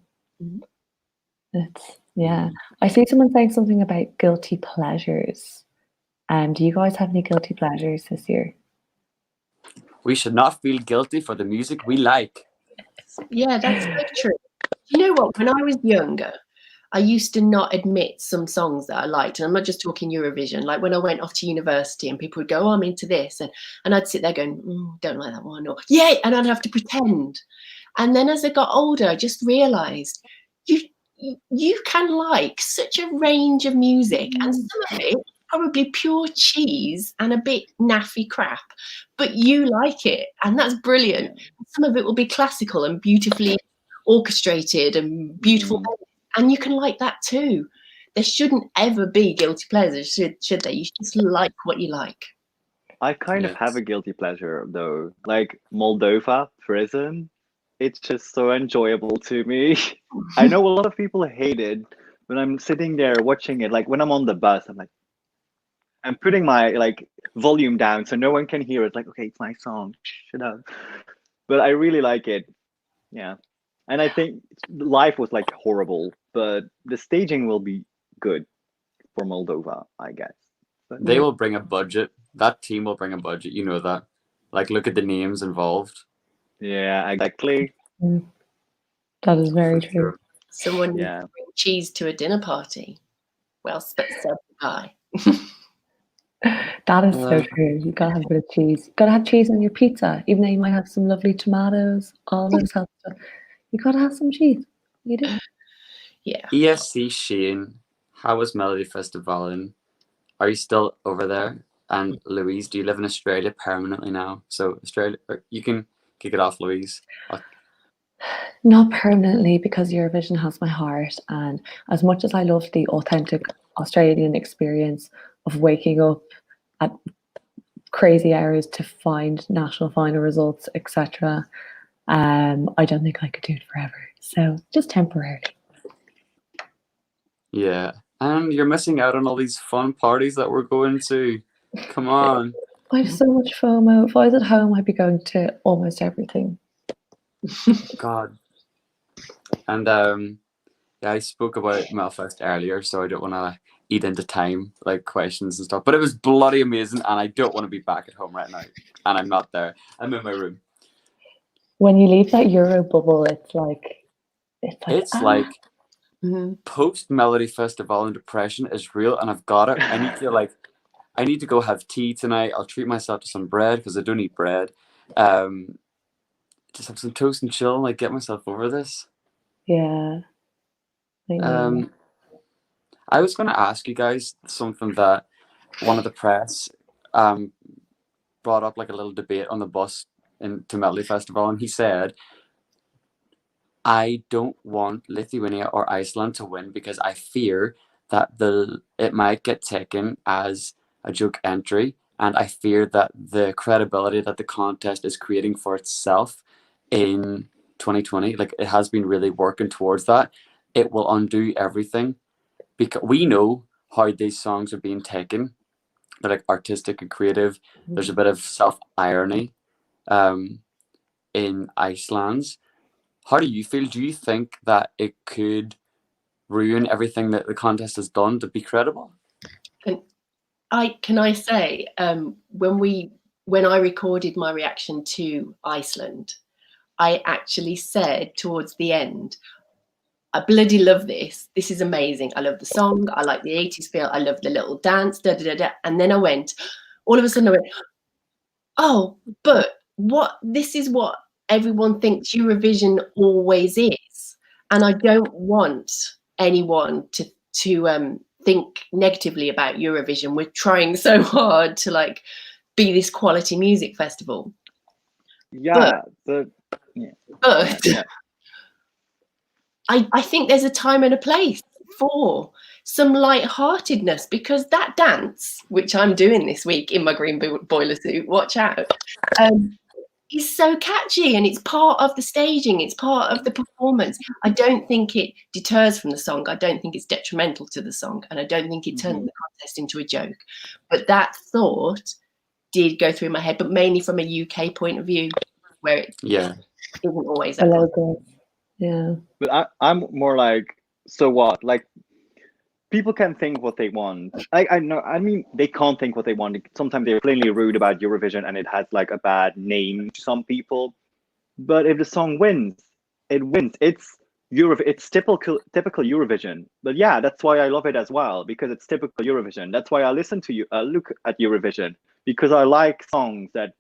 I see someone saying something about guilty pleasures. Do you guys have any guilty pleasures this year? We should not feel guilty for the music we like. Yeah, that's so true. You know what? When I was younger, I used to not admit some songs that I liked. And I'm not just talking Eurovision. Like when I went off to university and people would go, oh, I'm into this. And I'd sit there going, don't like that one. Or, yeah. And I'd have to pretend. And then as I got older, I just realized you can like such a range of music. And some of it probably pure cheese and a bit naffy crap, but you like it. And that's brilliant. Some of it will be classical and beautifully orchestrated and beautiful. And you can like that too. There shouldn't ever be guilty pleasures, should there? You should just like what you like. I kind of have a guilty pleasure though. Like Moldova prison. It's just so enjoyable to me. I know a lot of people hate it when I'm sitting there watching it. Like when I'm on the bus, I'm putting my like volume down so no one can hear it. Like, okay, it's my song. Shut up. But I really like it. Yeah. And I think life was like horrible, but the staging will be good for Moldova, I guess. But, they will bring a budget. That team will bring a budget. You know that. Like, look at the names involved. Yeah, exactly. That is very true. Someone needs to bring cheese to a dinner party. Well, said goodbye. That is so true. You gotta have a bit of cheese. You gotta have cheese on your pizza, even though you might have some lovely tomatoes, olives, stuff. You gotta have some cheese. You do. Yeah. ESC Shane, how was Melodifestivalen? Are you still over there? And Louise, do you live in Australia permanently now? So Australia, you can kick it off, Louise. Not permanently, because Eurovision has my heart, and as much as I love the authentic Australian experience of waking up at crazy hours to find national final results, etc., I don't think I could do it forever. So just temporarily. Yeah, and you're missing out on all these fun parties that we're going to. Come on. I have so much FOMO. If I was at home, I'd be going to almost everything. God. And yeah, I spoke about Melfest earlier, so I don't want to eat into time, like questions and stuff. But it was bloody amazing, and I don't want to be back at home right now. And I'm not there. I'm in my room. When you leave that Euro bubble, it's like post Melodifestivalen depression is real, and I've got it. I need to go have tea tonight. I'll treat myself to some bread because I don't eat bread. Just have some toast and chill, and like get myself over this. Yeah. I was going to ask you guys something that one of the press brought up, like a little debate on the bus to Melodifestivalen, and he said, I don't want Lithuania or Iceland to win because I fear that it might get taken as a joke entry and I fear that the credibility that the contest is creating for itself in 2020, like it has been really working towards that, it will undo everything, because we know how these songs are being taken. They're like artistic and creative. There's a bit of self-irony in Iceland's. How do you feel? Do you think that it could ruin everything that the contest has done to be credible? Can I say, when I recorded my reaction to Iceland, I actually said towards the end, I bloody love this. This is amazing. I love the song. I like the 80s feel. I love the little dance. Da, da, da, da. And then all of a sudden I went, oh, but this is what everyone thinks Eurovision always is. And I don't want anyone to think negatively about Eurovision. We're trying so hard to like be this quality music festival. Yeah, but I think there's a time and a place for some lightheartedness, because that dance, which I'm doing this week in my green boiler suit, watch out, is so catchy, and it's part of the staging, it's part of the performance. I don't think it deters from the song. I don't think it's detrimental to the song, and I don't think it turns the contest into a joke. But that thought did go through my head, but mainly from a UK point of view, where it isn't always. Yeah. But I'm more like, so what? Like, people can think what they want. I know. I mean, they can't think what they want. Sometimes they're plainly rude about Eurovision, and it has like a bad name to some people. But if the song wins, it wins. It's It's typical Eurovision. But yeah, that's why I love it as well, because it's typical Eurovision. That's why I listen to you. Look at Eurovision, because I like songs that,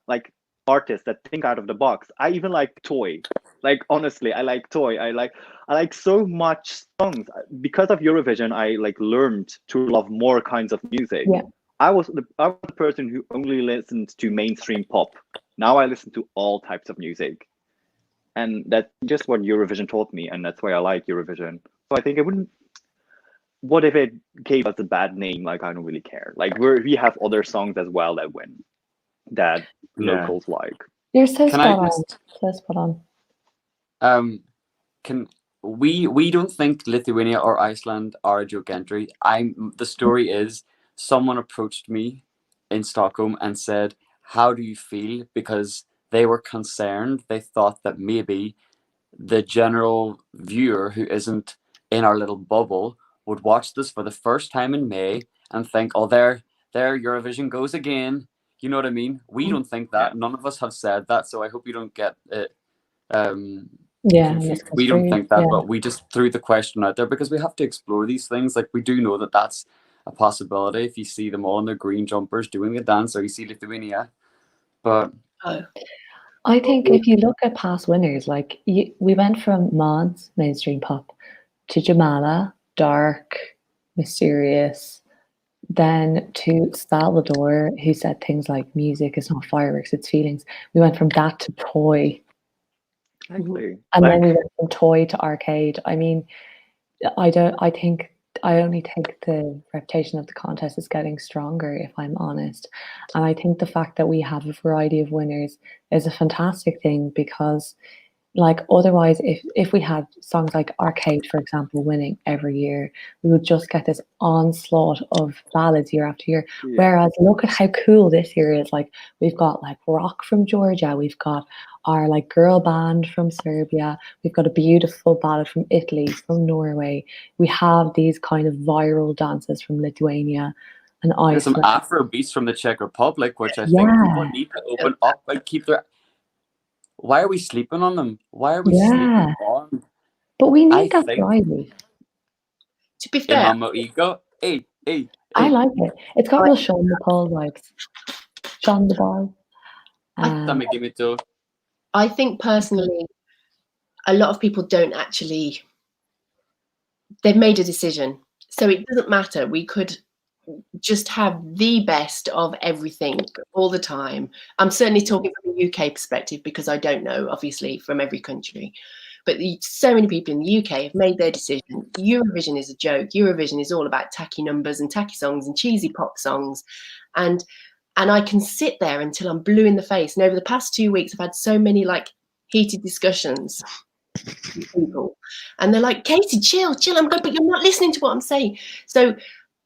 like, artists that think out of the box. I even like Toy. Like, honestly, I like Toy. I like so much songs. Because of Eurovision, I like learned to love more kinds of music. Yeah. I was the person who only listened to mainstream pop. Now I listen to all types of music. And that's just what Eurovision taught me, and that's why I like Eurovision. So I think it wouldn't. What if it gave us a bad name? Like, I don't really care. Like, we have other songs as well that win, that locals like. You're so spot on. So spot on. We don't think Lithuania or Iceland are a joke entry. The story is, someone approached me in Stockholm and said, "How do you feel?" Because they were concerned. They thought that maybe the general viewer who isn't in our little bubble would watch this for the first time in May and think, "Oh, there Eurovision goes again." You know what I mean? We don't think that. None of us have said that, so I hope you don't get it. We don't think that, but we just threw the question out there because we have to explore these things. Like, we do know that that's a possibility if you see them all in their green jumpers doing the dance, or you see Lithuania. But I think if you look at past winners, like we went from Mons, mainstream pop, to Jamala, dark, mysterious, then to Salvador, who said things like music is not fireworks, it's feelings. We went from that to Toy. Exactly. And then we went from Toy to Arcade. I mean, I only think the reputation of the contest is getting stronger, if I'm honest. And I think the fact that we have a variety of winners is a fantastic thing, because, like, otherwise, if we had songs like Arcade, for example, winning every year, we would just get this onslaught of ballads year after year. Yeah. Whereas look at how cool this year is. Like, we've got like rock from Georgia, we've got our like girl band from Serbia, we've got a beautiful ballad from Italy, from Norway. We have these kind of viral dances from Lithuania and Iceland. There's some Afro beats from the Czech Republic, which I think people need to open up and keep their. Why are we sleeping on them? Why are we sleeping on? But we need that variety. To be fair, I like it. It's got real Sean the Paul vibes. Sean the Ball. I think personally, a lot of people don't actually. They've made a decision, so it doesn't matter. We could just have the best of everything all the time. I'm certainly talking from a UK perspective, because I don't know, obviously, from every country. But so many people in the UK have made their decision. Eurovision is a joke. Eurovision is all about tacky numbers and tacky songs and cheesy pop songs. And and I can sit there until I'm blue in the face. And over the past 2 weeks, I've had so many like heated discussions with people, and they're like, Katie, chill. I'm good, but you're not listening to what I'm saying. So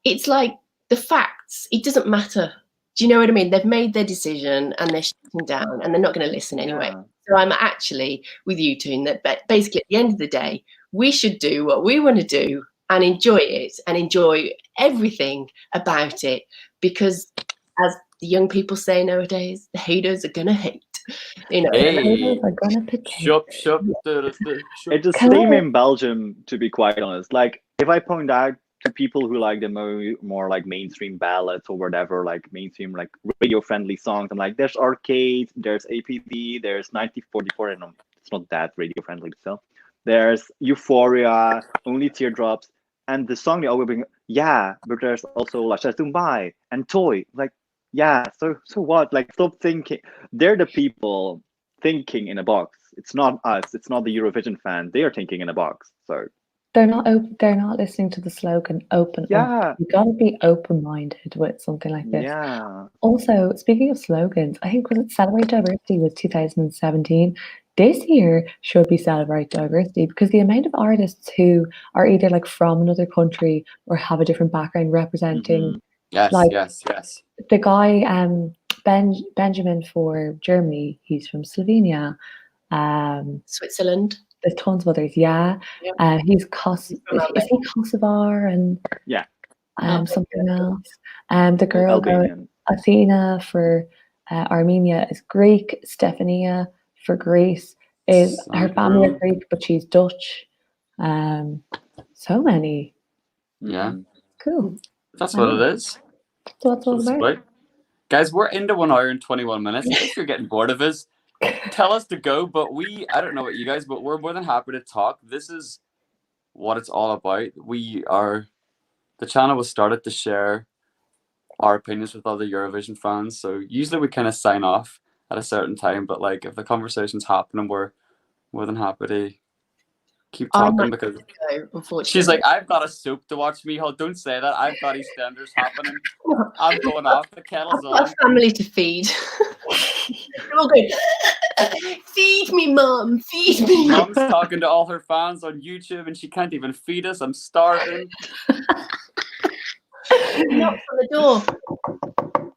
it's like the facts. It doesn't matter. Do you know what I mean? They've made their decision and they're shutting down and they're not going to listen anyway. Yeah. So I'm actually with you, Toon, that basically at the end of the day, we should do what we want to do and enjoy it and enjoy everything about it, because as the young people say nowadays, the haters are going to hate. You know, Hey, Are gonna pick shop. It's the same in Belgium, to be quite honest. Like, if I point out to people who like the more like mainstream ballads or whatever, like mainstream, like radio friendly songs, I'm like, there's Arcade, there's APD, there's 1944, and it's not that radio friendly still. There's Euphoria, Only Teardrops, and the song they always bring, yeah, but there's also La Chaise Tumbai and Toy. Like, yeah, so what? Like, stop thinking. They're the people thinking in a box. It's not us. It's not the Eurovision fan. They are thinking in a box. So they're not open, they're not listening to the slogan open yeah, up. You gotta be open-minded with something like this. yeah. Also, speaking of slogans, I think was it Celebrate Diversity was 2017. This year should be Celebrate Diversity, because the amount of artists who are either like from another country or have a different background representing, Yes, like yes. the guy Benjamin for Germany, he's from Slovenia. Switzerland. There's tons of others, yeah. He's is he Kosovar and Yeah. something else. The girl Albanian. Athena for Armenia is Greek. Stefania for Greece is her family are Greek, but she's Dutch. So many. Yeah. Cool. That's what it is. That's what it's all about. Guys, we're into 1 hour and 21 minutes. If you're getting bored of us, tell us to go. But I don't know about you guys, but we're more than happy to talk. This is what it's all about. The channel was started to share our opinions with other Eurovision fans. So usually we kind of sign off at a certain time, but like if the conversation's happening, we're more than happy to keep talking, because unfortunately, she's like, I've got a soap to watch, Michal. Don't say that. I've got EastEnders happening. I'm going off. The kettle's on. I've got a family to feed. They're all going, feed me, Mum, feed me. Mum's talking to all her fans on YouTube and she can't even feed us. I'm starving. Knock on the door.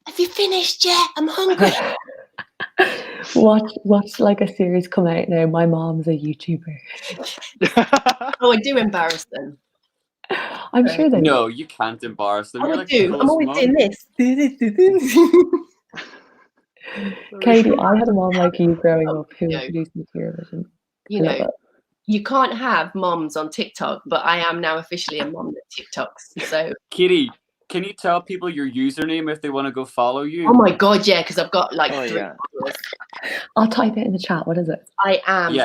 Have you finished yet? I'm hungry. Watch like a series come out now. My mom's a YouTuber. Oh, I do embarrass them. I'm sure they No, you can't embarrass them. I do. I'm always doing this. Katie, I had a mom like you growing up who introduced me to Eurovision. You know, you can't have moms on TikTok, but I am now officially a mom that TikToks. So, Kitty, can you tell people your username if they want to go follow you? Oh my God, yeah, because I've got like 3 followers. I'll type it in the chat. What is it? I am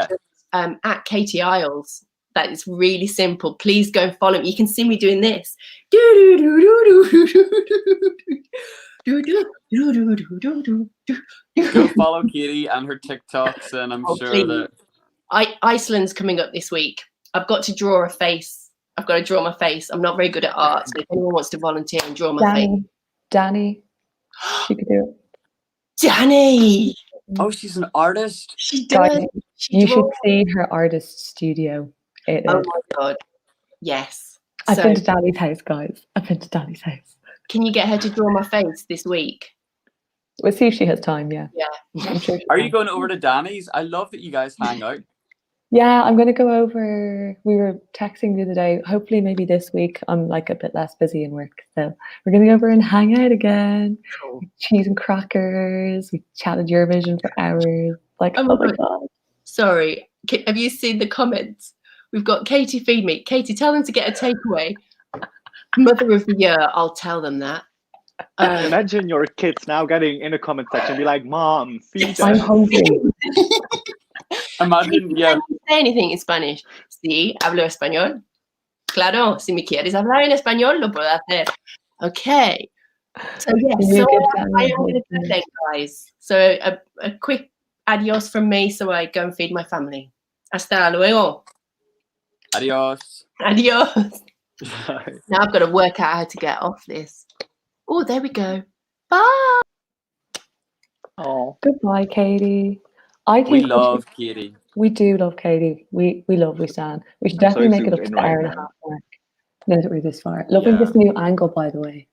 at Katie Isles. That is really simple. Please go and follow me. You can see me doing this. Go follow Katie and her TikToks, and I'm sure that Iceland's coming up this week. I've got to draw a face. I've got to draw my face. I'm not very good at art, so if anyone wants to volunteer and draw my face. Danny, she could do it. Danny! Oh, she's an artist. She does. You should see her artist studio. Oh my God. Yes. I've been to Danny's house, guys. I've been to Danny's house. Can you get her to draw my face this week? We'll see if she has time, yeah. Yeah. I'm sure Are you going over to Danny's? I love that you guys hang out. Yeah, I'm going to go over. We were texting the other day. Hopefully, maybe this week. I'm like a bit less busy in work. So we're going to go over and hang out again. Cool. Cheese and crackers. We chatted Eurovision for hours. Like, oh my God. Sorry. Have you seen the comments? We've got Katie, feed me. Katie, tell them to get a takeaway. Mother of the year. I'll tell them that. Imagine your kids now getting in the comment section, be like, Mom, feed us. I'm hungry. Imagine, yeah. Say anything in Spanish. Sí, hablo español. Claro, si me quieres hablar en español, lo puedo hacer. Okay. So yes, so I am going to do that, guys. So a quick adios from me, so I go and feed my family. Hasta luego. Adios. Adios. Now I've got to work out how to get off this. Oh, there we go. Bye. Oh, Goodbye, Katie. I We think love Katie. we do love Katie. We stand. We should I'm definitely so make it zoomed up to in the right hour and a now. half mark. Now that we're this far. Loving Yeah. this new angle, by the way.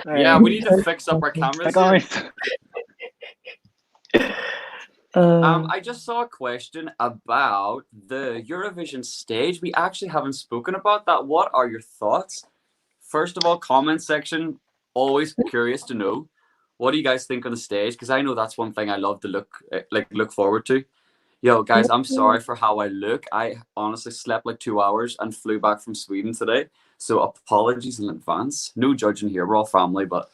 Yeah, we need to fix up our cameras here. guys. I just saw a question about the Eurovision stage. We actually haven't spoken about that. What are your thoughts? First of all, comment section. Always curious to know. What do you guys think of the stage? Because I know that's one thing I love to look forward to. Yo, guys, I'm sorry for how I look. I honestly slept like 2 hours and flew back from Sweden today. So apologies in advance. No judging here. We're all family, but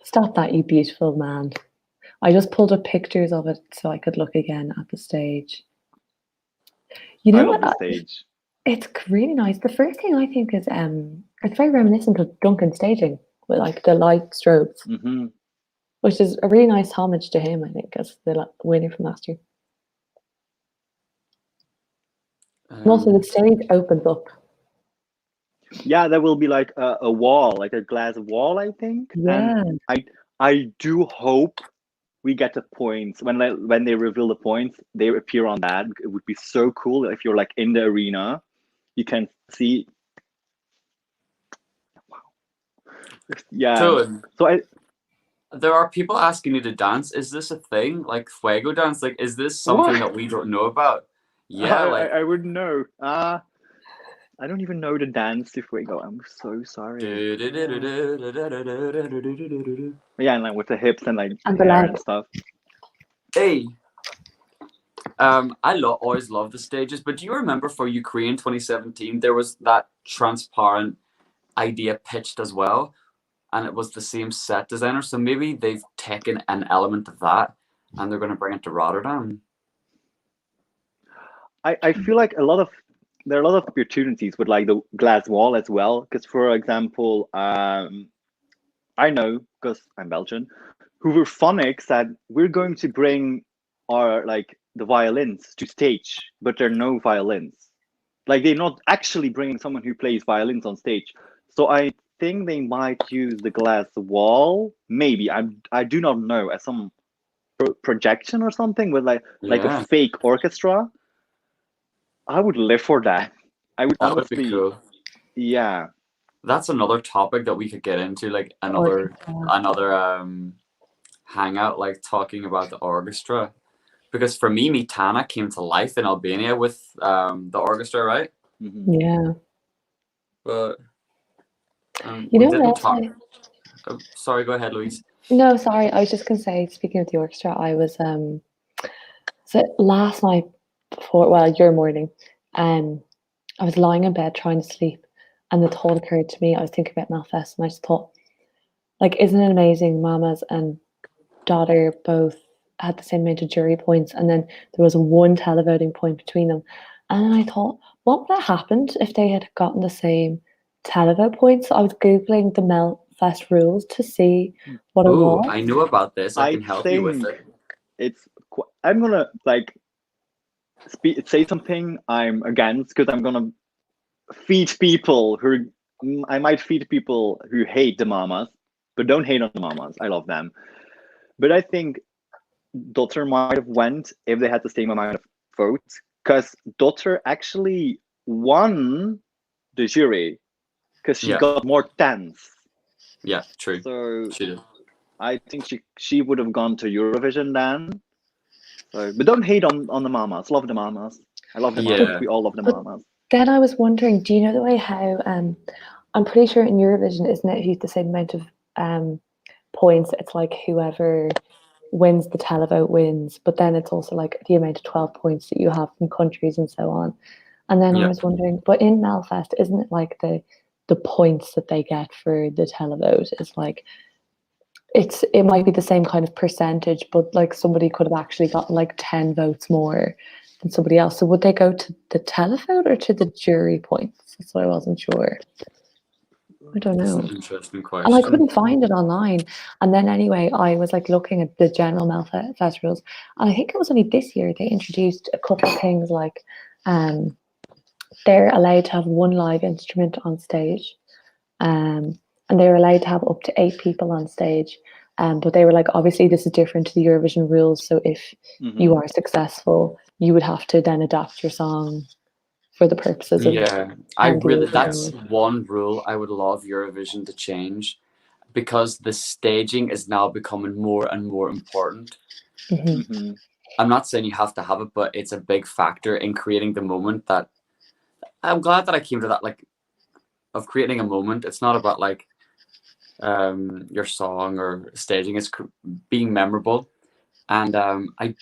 Stop that, you beautiful man. I just pulled up pictures of it so I could look again at the stage. You know I love what? the stage. It's really nice. The first thing I think is it's very reminiscent of Duncan's staging with like the light strobes, Mm-hmm. which is a really nice homage to him, I think, as the winner from last year. And also the stage opens up. Yeah, there will be like a wall, like a glass wall, I think. Yeah. And I do hope we get the points when they reveal the points. They appear on that. It would be so cool if you're like in the arena, you can see. Wow. Yeah. So there are people asking you to dance. Is this a thing? Like Fuego dance? Like, is this something that we don't know about? Yeah, I wouldn't know. I don't even know the dance to Fuego. I'm so sorry. Yeah, and like with the hips and like And the the hair legs. and stuff. Hey, I always love the stages, but do you remember for Ukraine 2017 there was that transparent idea pitched as well, and it was the same set designer. So maybe they've taken an element of that and they're going to bring it to Rotterdam. I feel like there are a lot of opportunities with like the glass wall as well. Because for example, I know because I'm Belgian, Hooverphonics said we're going to bring our like the violins to stage, but there are no violins. Like they're not actually bringing someone who plays violins on stage. So I think they might use the glass wall. Maybe I do not know, as some projection or something with like a fake orchestra. I would live for that. I would That would be honestly, cool. yeah. That's another topic that we could get into, like another hangout, like talking about the orchestra. Because for me, Mitana came to life in Albania with the orchestra, right? Mm-hmm. Yeah. But you we know didn't what? talk. Oh, sorry, go ahead, Louise. No, sorry. I was just gonna say, speaking of the orchestra, I was so last night your morning, I was lying in bed trying to sleep, and the thought occurred to me. I was thinking about Melfest, and I just thought, like, isn't it amazing? Mamas and daughter both had the same amount of jury points, and then there was one televoting point between them. And I thought, what would have happened if they had gotten the same televote points? So I was googling the Melfest rules to see what it was. I know about this. I can help you with it. It's. I'm gonna like say something I'm against because I'm gonna feed people who I might feed people who hate the mamas, but don't hate on the mamas. I love them, but I think Dotter might have went if they had the same amount of votes because Dotter actually won the jury because she got more tens. Yeah, true. So she did. I think she would have gone to Eurovision then. So, but don't hate on the mamas. Love the mamas. I love the mamas. We all love the mamas. Then I was wondering, do you know the way how I'm pretty sure in Eurovision, isn't it, who's the same amount of points? It's like whoever wins the televote wins, but then it's also like the amount of 12 points that you have from countries and so on. And then I was wondering, but in Melfest, isn't it like the points that they get for the televote is like it might be the same kind of percentage, but like somebody could have actually gotten like 10 votes more than somebody else. So would they go to the televote or to the jury points? That's what I wasn't sure. I don't know. That's an interesting question. And I couldn't find it online. And then anyway, I was like looking at the general Melfest rules, and I think it was only this year they introduced a couple of things like they're allowed to have one live instrument on stage, and they're allowed to have up to 8 people on stage, But they were like, obviously this is different to the Eurovision rules, so if you are successful, you would have to then adapt your song for the purposes of that's one rule I would love Eurovision to change, because the staging is now becoming more and more important. I'm not saying you have to have it, but it's a big factor in creating the moment. That I'm glad that I came to that, like, of creating a moment. It's not about like your song or staging. It's being memorable, and I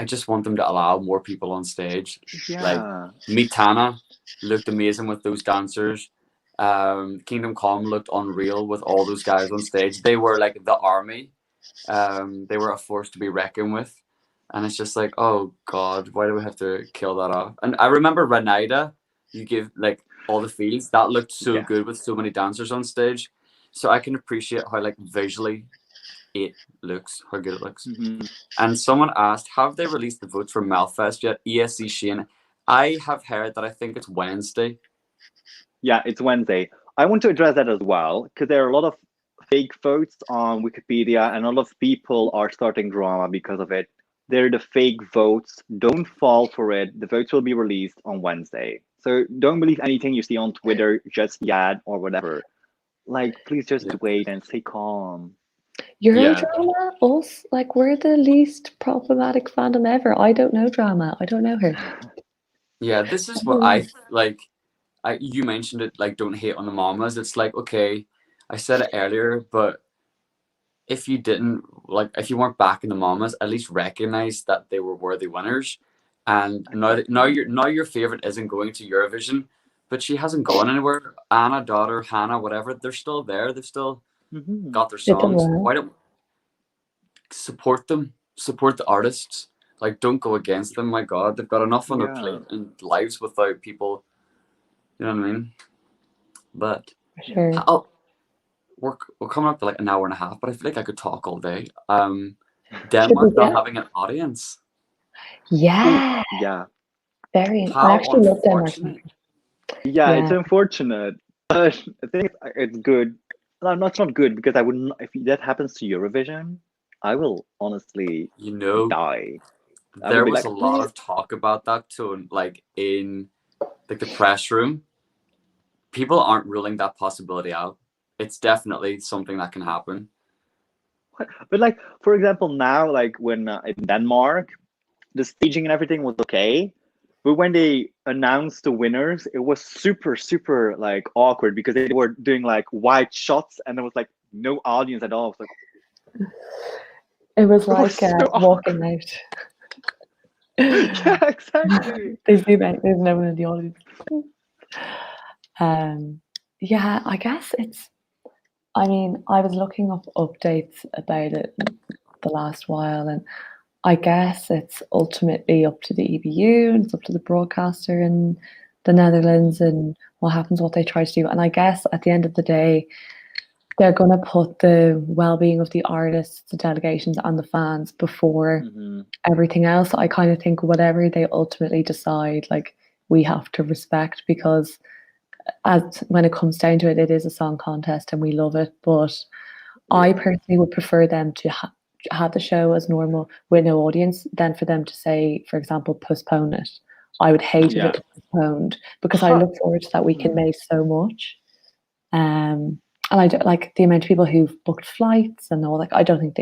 just want them to allow more people on stage. Like Meet Tana looked amazing with those dancers. Kingdom Come looked unreal with all those guys on stage. They were like the army. They were a force to be reckoned with. And it's just like, oh God, why do we have to kill that off? And I remember Renaida, you give like all the feels. That looked so good with so many dancers on stage. So I can appreciate how like visually it looks, how good it looks. And someone asked, have they released the votes for Melfest yet? ESC Shane. I have heard that I think it's Wednesday. Yeah, it's Wednesday. I want to address that as well, because there are a lot of fake votes on Wikipedia and a lot of people are starting drama because of it. They're the fake votes. Don't fall for it. The votes will be released on Wednesday. So don't believe anything you see on Twitter just yet or whatever. Like, please just wait and stay calm. Eurodrama, us, like, we're the least problematic fandom ever. I don't know drama. I don't know her. Yeah, this is what I like. You mentioned it, like, don't hate on the mamas. It's like, okay, I said it earlier, but if you didn't, like, if you weren't backing the mamas, at least recognize that they were worthy winners. And now your favorite isn't going to Eurovision, but she hasn't gone anywhere. Anna, daughter, Hannah, whatever, they're still there. They've still got their songs. Why don't support them? Support the artists. Like, don't go against them. My God, they've got enough on their plate and lives without people. You know what I mean? But sure. We're coming up to like an hour and a half, but I feel like I could talk all day. Denmark not having an audience. Yeah. Yeah. Very. I actually love Denmark. Yeah, it's unfortunate. But I think it's good. No, it's not good, because I wouldn't. If that happens to Eurovision, I will honestly, die. There was a lot of talk about that too, like in like the press room. People aren't ruling that possibility out. It's definitely something that can happen. But like, for example, now, like when in Denmark, the staging and everything was okay, but when they announced the winners, it was super, super like awkward, because they were doing like wide shots and there was like no audience at all. It was like walking out. Yeah, exactly. There's no one in the audience. Yeah, I guess it's. I mean, I was looking up updates about it the last while, and I guess it's ultimately up to the EBU and it's up to the broadcaster in the Netherlands and what happens, what they try to do. And I guess at the end of the day, they're going to put the well-being of the artists, the delegations, and the fans before everything else. I kind of think whatever they ultimately decide, like, we have to respect, because when it comes down to it, it is a song contest and we love it. But I personally would prefer them to have the show as normal with no audience than for them to say, for example, postpone it. I would hate if it was postponed, because I look forward to that week in May so much. And I don't like the amount of people who've booked flights and all. Like, I don't think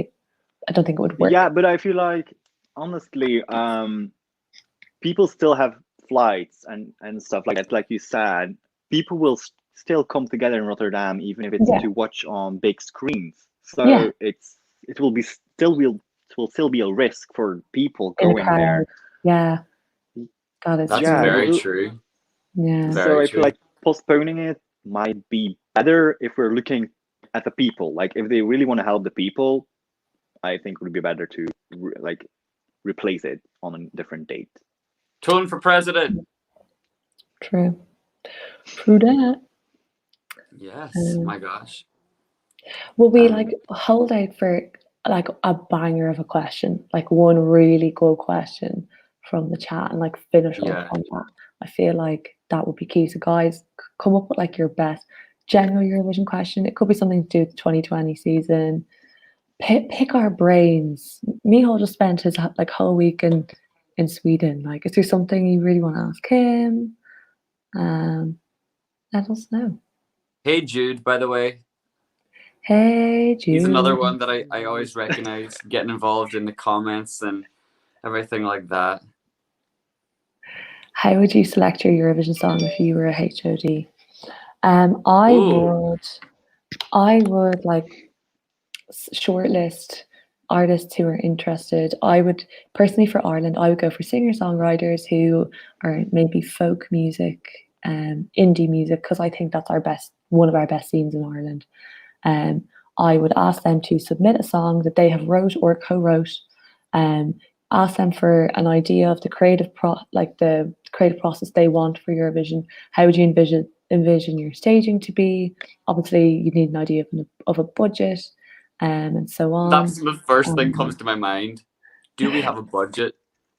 it would work. Yeah, but I feel like, honestly, people still have flights and stuff like that. Like you said, people will still come together in Rotterdam, even if it's to watch on big screens. So it will still be a risk for people going there. Yeah, that's very true. Yeah. So I feel like postponing it might be better if we're looking at the people. Like, if they really want to help the people, I think it would be better to replace it on a different date. Tune for president. True that. Yes, my gosh. Will we like hold out for like a banger of a question, like one really good question from the chat, and like finish off on that? I feel like that would be key. So guys, come up with like your best. general Eurovision question. It could be something to do with the 2020 season. Pick our brains. Michal just spent his like whole week in Sweden. Like, is there something you really want to ask him? Let us know. Hey Jude, by the way. Hey Jude. He's another one that I always recognize getting involved in the comments and everything like that. How would you select your Eurovision song if you were a HOD? I would like shortlist artists who are interested. I would personally, for Ireland, I would go for singer-songwriters who are maybe folk music, indie music, because I think that's one of our best scenes in Ireland. I would ask them to submit a song that they have wrote or co-wrote, ask them for an idea of the creative process they want for Eurovision. How would you envision your staging to be? Obviously, you need an idea of a budget, and so on. That's the first thing comes to my mind. Do we have a budget?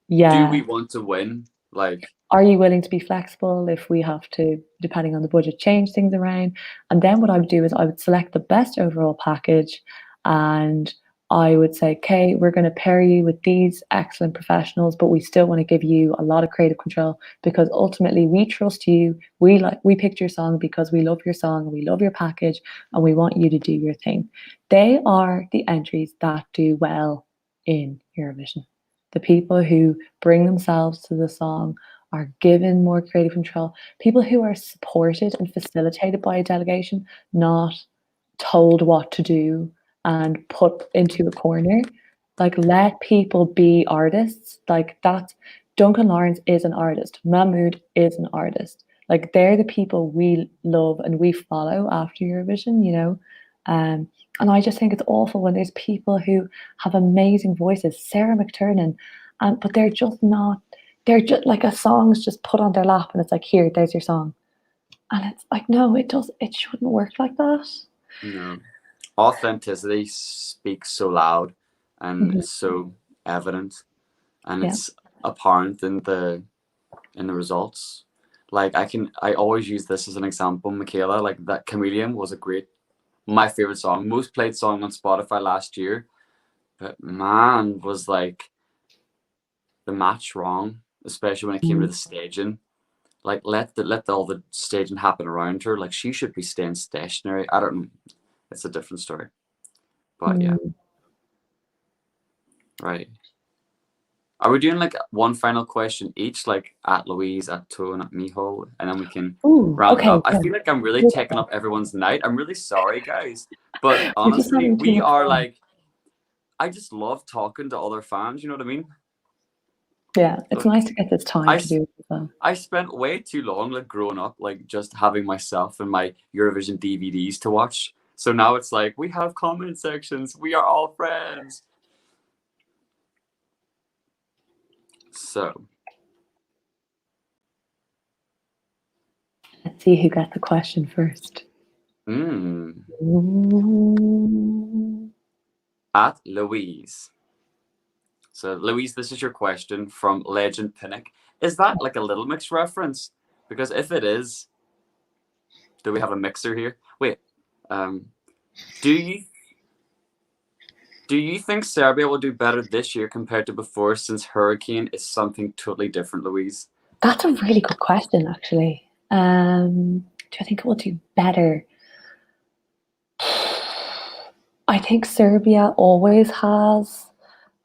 Yeah. Do we want to win? Like, are you willing to be flexible if we have to, depending on the budget, change things around? And then what I would do is I would select the best overall package, and I would say, okay, we're going to pair you with these excellent professionals, but we still want to give you a lot of creative control, because ultimately we trust you. We picked your song because we love your song and we love your package, and we want you to do your thing. They are the entries that do well in Eurovision. The people who bring themselves to the song, are given more creative control, people who are supported and facilitated by a delegation, not told what to do and put into a corner. Like, let people be artists. Like, that Duncan Lawrence is an artist. Mahmood is an artist. Like, they're the people we love and we follow after Eurovision, you know. And I just think it's awful when there's people who have amazing voices, Sarah McTurnan, but they're just not. They're just like, a song's just put on their lap and it's like, here, there's your song. And it's like, no, it shouldn't work like that. No. Authenticity speaks so loud and it's so evident, and it's apparent in the results. Like, I always use this as an example, Michaela, like that Chameleon was my favorite song, most played song on Spotify last year, but man, was like the match wrong, especially when it came to the staging. Like, let all the staging happen around her. Like, she should be staying stationary. I don't know. It's a different story. But yeah. Right. Are we doing like one final question each, like at Louise, at Tone, at Michal, and then we can round it up? I feel like I'm really taking up everyone's night. I'm really sorry, guys. But honestly, we are like, I just love talking to other fans, you know what I mean? Yeah, it's nice to get this time to do it as well. I spent way too long, like, growing up, like, just having myself and my Eurovision DVDs to watch. So now it's like, we have comment sections. We are all friends. So. Let's see who got the question first. At Louise. So, Louise, this is your question from Legend Pinnock. Is that like a Little Mix reference? Because if it is, do we have a mixer here? Wait, do you think Serbia will do better this year compared to before, since Hurricane is something totally different, Louise? That's a really good question, actually. Do I think it will do better? I think Serbia always has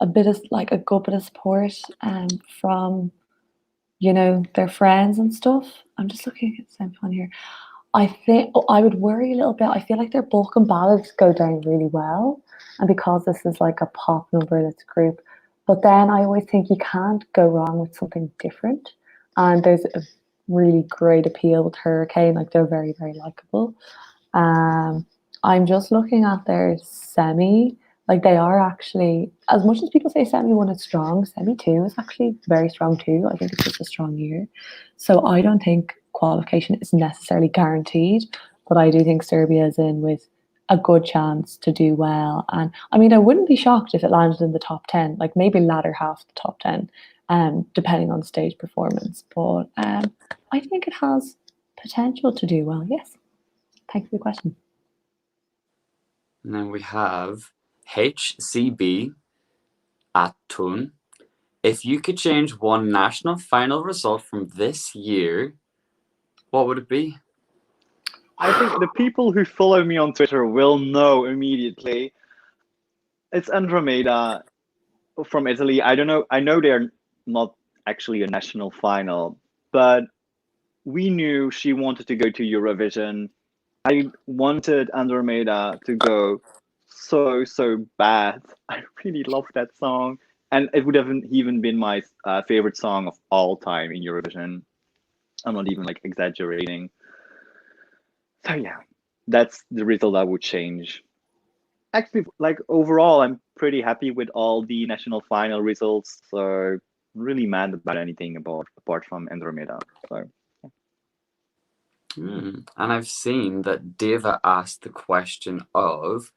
a good bit of support from, you know, their friends and stuff. I'm just looking at the semifinal here. I think I would worry a little bit. I feel like their Balkan ballads go down really well, and because this is like a pop number that's a group. But then I always think you can't go wrong with something different. And there's a really great appeal with Hurricane. Like, they're very, very likable. I'm just looking at their semi. Like, they are actually, as much as people say semi one is strong, semi two is actually very strong too. I think it's just a strong year. So I don't think qualification is necessarily guaranteed, but I do think Serbia is in with a good chance to do well. And I mean, I wouldn't be shocked if it landed in the top 10, like maybe latter half the top 10, depending on stage performance. But I think it has potential to do well, yes. Thanks for the question. And then we have HCB at Tone. If you could change one national final result from this year, what would it be? I think the people who follow me on Twitter will know immediately. It's Andromeda from Italy. I don't know. I know they're not actually a national final, but we knew she wanted to go to Eurovision. I wanted Andromeda to go so bad. I really love that song, and it would have even been my favorite song of all time in Eurovision. I'm not even like exaggerating. So yeah, that's the result I would change. Actually, like overall, I'm pretty happy with all the national final results. So really mad about anything apart from Andromeda. So. And I've seen that Deva asked the question of,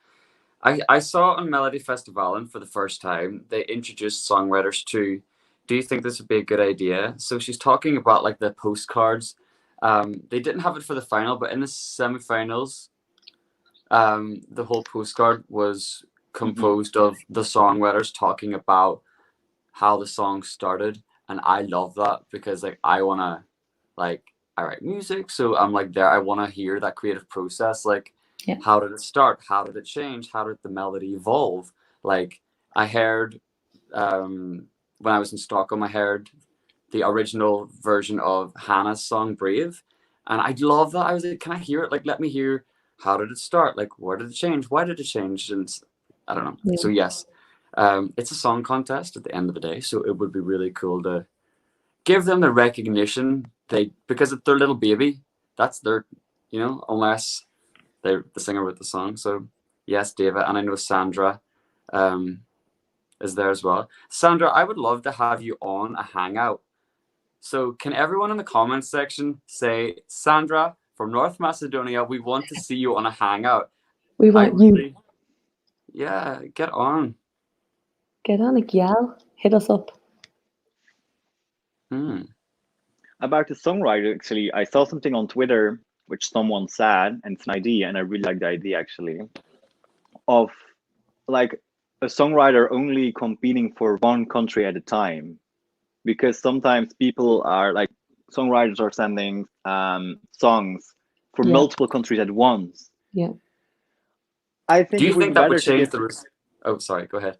I saw on Melodifestivalen for the first time, they introduced songwriters to, do you think this would be a good idea? So she's talking about like the postcards. They didn't have it for the final, but in the semifinals, the whole postcard was composed of the songwriters talking about how the song started. And I love that because like I write music, so I'm like there. I want to hear that creative process. Like, how did it start? How did it change? How did the melody evolve? Like, I heard when I was in Stockholm, I heard the original version of Hannah's song "Brave," and I love that. I was like, can I hear it? Like, let me hear. How did it start? Like, where did it change? Why did it change? And I don't know. Yeah. So yes, it's a song contest at the end of the day. So it would be really cool to give them the recognition because it's their little baby. That's their, unless they're the singer with the song. So yes, David, and I know Sandra is there as well. Sandra, I would love to have you on a hangout. So can everyone in the comments section say, Sandra from North Macedonia, we want to see you on a hangout. We want you. Yeah, get on. Get on, like, yell. Hit us up. About the songwriter, actually, I saw something on Twitter which someone said, and it's an idea, and I really like the idea actually, of like a songwriter only competing for one country at a time, because sometimes people are like songwriters are sending songs for multiple countries at once. Yeah. I think. Do you it would think be that better would change to give, Oh, sorry. Go ahead.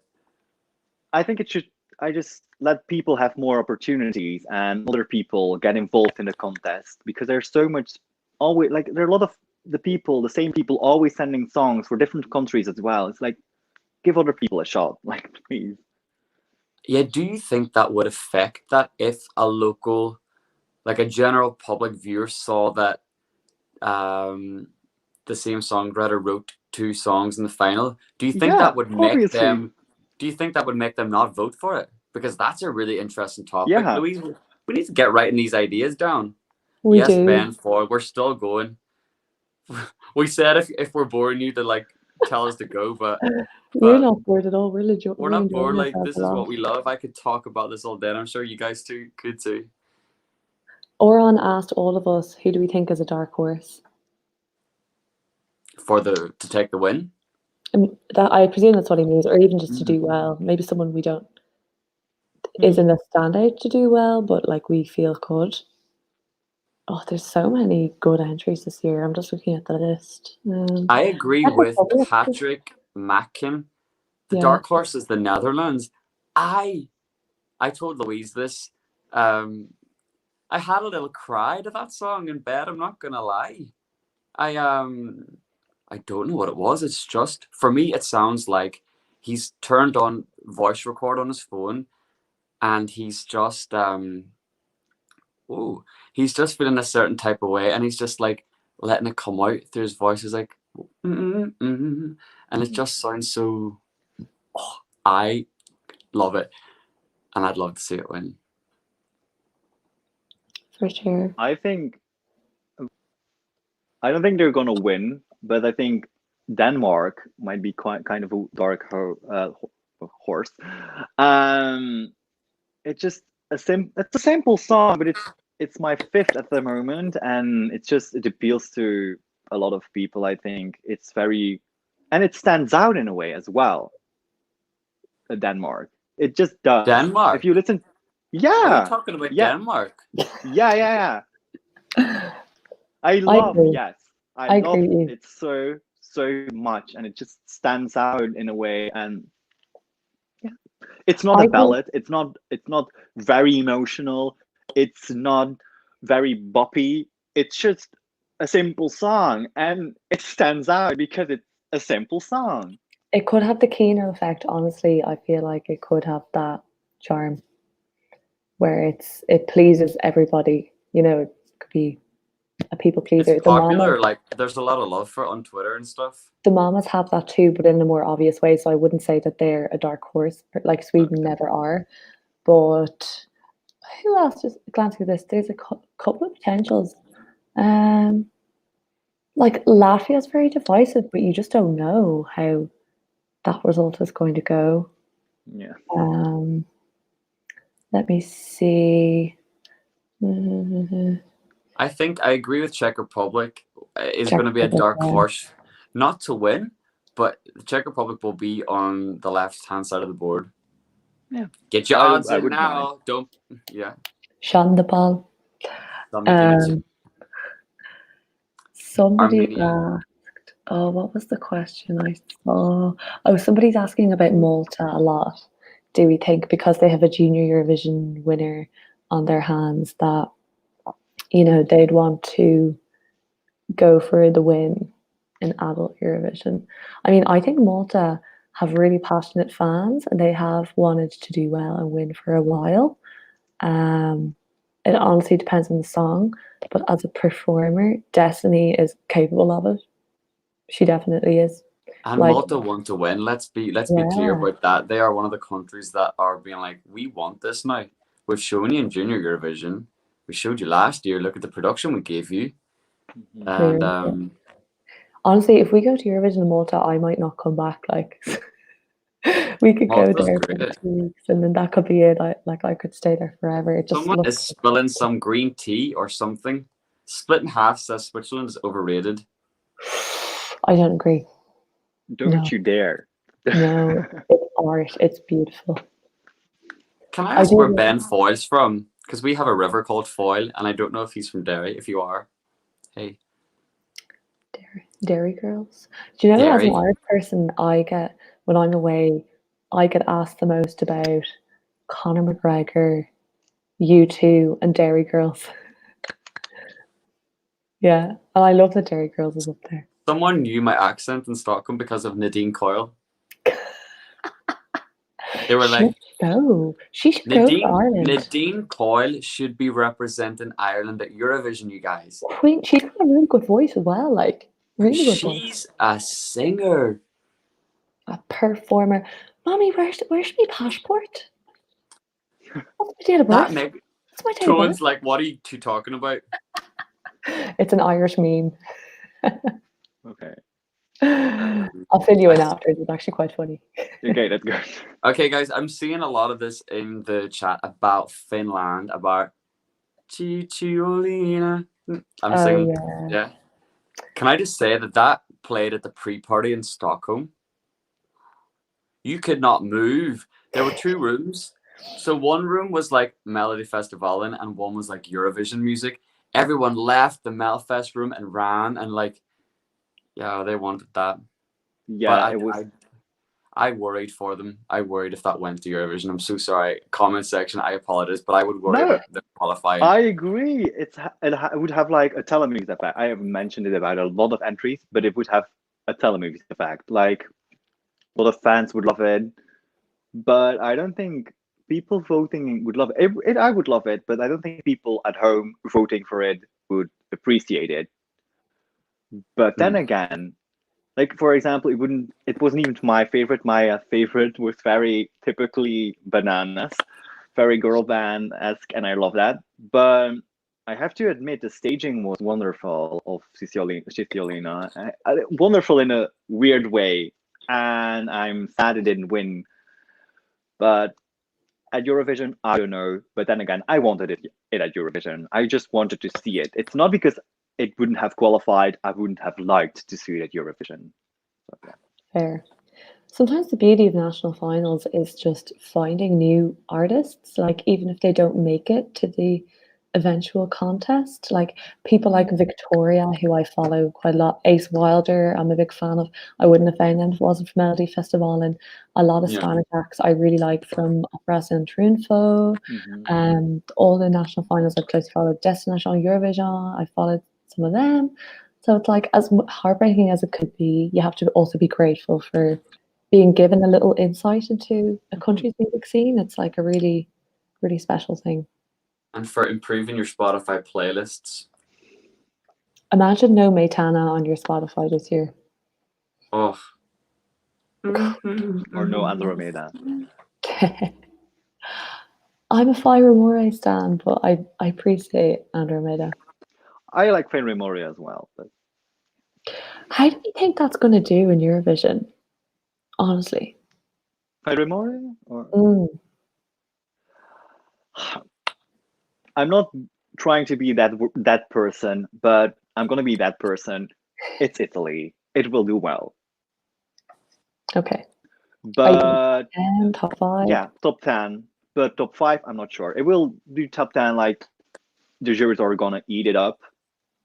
I think it should. I just let people have more opportunities and other people get involved in the contest, because there's so much. Always, like, there are a lot of the same people always sending songs for different countries as well. It's like, give other people a shot, like, please. Yeah, do you think that would affect that if a local, like a general public viewer saw that the same songwriter wrote two songs in the final? Do you think that would make them? Do you think that would make them not vote for it? Because that's a really interesting topic. Yeah. Louise, we need to get writing these ideas down. We do. Ben, we're still going. We said if we're boring you to like tell us to go, but we're not bored at all. We're legit. We're not bored. Like, this is what we love. I could talk about this all day. I'm sure you guys too could too. Oran asked all of us, who do we think is a dark horse to take the win? That, I presume that's what he means, or even just to do well. Maybe someone we don't isn't a standout to do well, but like we feel could. Oh, there's so many good entries this year. I'm just looking at the list. I agree with Patrick Mackin. The dark horse is the Netherlands. I told Louise this. I had a little cry to that song in bed. I'm not gonna lie. I don't know what it was. It's just, for me, it sounds like he's turned on voice record on his phone, and he's just he's just feeling a certain type of way, and he's just like letting it come out through his voice. He's like, and it just sounds so. Oh, I love it, and I'd love to see it win. For sure. I don't think they're gonna win, but I think Denmark might be kind of a dark horse. It's just it's a simple song, but it's my fifth at the moment, and it appeals to a lot of people, I think it's very, and it stands out in a way as well. Denmark, it just does. Denmark. If you listen, Are you yeah, talking about yeah, Denmark? yeah. I agree. I love agree with you. it so much, and it just stands out in a way. And yeah, it's not I a think ballad. It's not very emotional. It's not very boppy. It's just a simple song, and it stands out because it's a simple song. it could have the Kino effect, honestly. I feel like it could have that charm where it pleases everybody. You know, it could be a people pleaser. It's popular. Like, there's a lot of love for it on Twitter and stuff. The mamas have that too, but in a more obvious way. So I wouldn't say that they're a dark horse, like Sweden never are. But who else? Just glancing at this, there's a couple of potentials. Like Latvia is very divisive, but you just don't know how that result is going to go. Yeah. Let me see. I think I agree with Czech Republic is Czech going to be a Republic, dark yeah. horse, not to win, but the Czech Republic will be on the left-hand side of the board. Yeah. Get your odds in would now. mind. Don't, yeah. Shandapal. Somebody Armenia. asked, oh, what was the question I saw? Oh, somebody's asking about Malta a lot. Do we think because they have a junior Eurovision winner on their hands that, you know, they'd want to go for the win in adult Eurovision? I mean, I think Malta have really passionate fans and they have wanted to do well and win for a while. It honestly depends on the song, but as a performer, Destiny is capable of it. She definitely is. And Like, Malta want to win. Let's be clear about that. They are one of the countries that are being like, we want this now. We've shown you in Junior Eurovision. We showed you last year. Look at the production we gave you. And honestly, if we go to Eurovision in Malta, I might not come back. Like, we could Malta's go there great. for 2 weeks, and then that could be it. I could stay there forever. It just Someone is looks. spilling some green tea or something. Split in half says Switzerland is overrated. I don't agree. Don't you dare. No, it's art. It's beautiful. Can I ask where Ben Foyle's from? Because we have a river called Foyle, and I don't know if he's from Derry. If you are, hey. Derry Girls. Do you know, Derry. as an Irish person, I get, when I'm away, I get asked the most about Conor McGregor, U2, and Derry Girls. Yeah, and I love that Derry Girls is up there. Someone knew my accent in Stockholm because of Nadine Coyle. They were like, she should go to Ireland. Nadine Coyle should be representing Ireland at Eurovision, you guys. Queen, she's got a really good voice as well, like really good voice. She's a singer, a performer. Mommy, where's my passport? What's my date of birth? What's my date of Joan's birth? like, what are you two talking about? It's an Irish meme. Okay. I'll fill you in after. It's actually quite funny. Okay, that's good. Okay, guys, I'm seeing a lot of this in the chat about Finland, about Cicciolina. I'm saying, yeah. Can I just say that played at the pre-party in Stockholm? You could not move. There were 2 rooms. So one room was like Melodifestivalen and one was like Eurovision music. Everyone left the Melfest room and ran and like, yeah, they wanted that. Yeah, but I worried for them. I worried if that went to Eurovision. I'm so sorry. Comment section, I apologize, but I would worry about the qualifying. I agree. It would have like a telemovies effect. I have mentioned it about a lot of entries, but it would have a telemovies effect. Like a lot of fans would love it, but I don't think people voting would love it. I would love it, but I don't think people at home voting for it would appreciate it. But then again, like for example, it wasn't even my favorite. My favorite was very typically Bananas, very girl band-esque, and I love that. But I have to admit the staging was wonderful of Cicciolina. Wonderful in a weird way, and I'm sad it didn't win. But at Eurovision, I don't know. But then again, I wanted it at Eurovision. I just wanted to see it. It's not because it wouldn't have qualified, I wouldn't have liked to see it at Eurovision. So, yeah. Fair. Sometimes the beauty of national finals is just finding new artists, like even if they don't make it to the eventual contest, like people like Victoria, who I follow quite a lot, Ace Wilder, I'm a big fan of. I wouldn't have found them if it wasn't for Melodifestivalen, and a lot of Yeah. Spanish acts I really like from Opera and Triunfo. All the national finals I've closely followed. Destination Eurovision, I followed some of them. So it's like, as heartbreaking as it could be, you have to also be grateful for being given a little insight into a country's music scene. It's like a really, really special thing. And for improving your Spotify playlists. Imagine no Maitana on your Spotify this year. Oh. Or no Andromeda. I'm a Fire More stan, but I appreciate Andromeda. I like Fenrir Mori as well, but How do you think that's going to do in Eurovision? Honestly. Fenrir Mori? Or I'm not trying to be that person, but I'm gonna be that person. It's Italy. It will do well. Okay. But 10, top 5? yeah, top 10. But top 5, I'm not sure. It will do top 10, like the juries are gonna eat it up.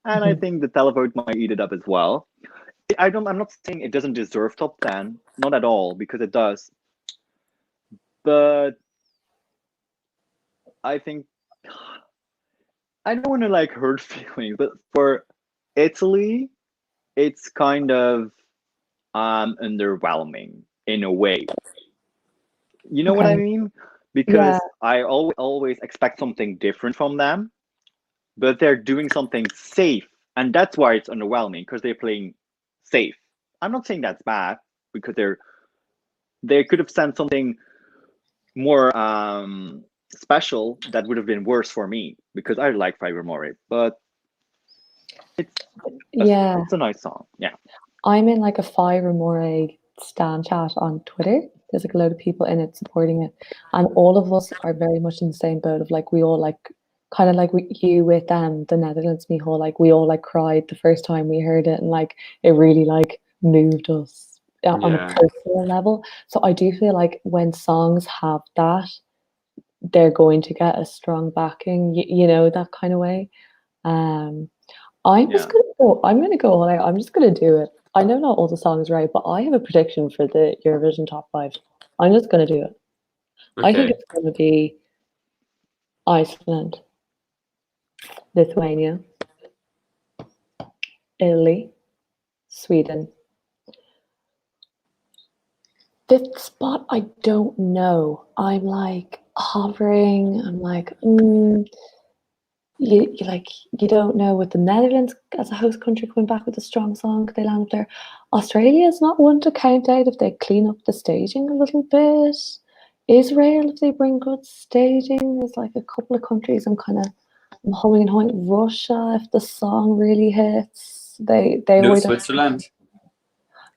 And I think the televote might eat it up as well. I'm not saying it doesn't deserve top 10, not at all, because it does. But I think I don't want to like hurt feelings, but for Italy, it's kind of underwhelming in a way. You know what I mean? Because I always expect something different from them, but they're doing something safe, and that's why it's underwhelming, because they're playing safe. I'm not saying that's bad, because they could have sent something more special that would have been worse for me, because I like Fire Mori, but it's a nice song. Yeah. I'm in like a Fire More stan chat on Twitter. There's like a load of people in it supporting it, and all of us are very much in the same boat of like, we all like, kind of like you with the Netherlands, Michal, like we all like cried the first time we heard it, and like it really like moved us on a personal level. So I do feel like when songs have that, they're going to get a strong backing, you know, that kind of way. I'm just gonna go. I'm gonna go all out. I'm just gonna do it. I know not all the songs right, but I have a prediction for the Eurovision top 5. I'm just gonna do it. Okay. I think it's gonna be Iceland, Lithuania, Italy, Sweden. 5th spot, I don't know. I'm like hovering. I'm like, you don't know, with the Netherlands as a host country coming back with a strong song, they land up there. Australia is not one to count out if they clean up the staging a little bit. Israel, if they bring good staging, there's like a couple of countries I'm humming and hawing. Russia, if the song really hits, they No, avoid Switzerland.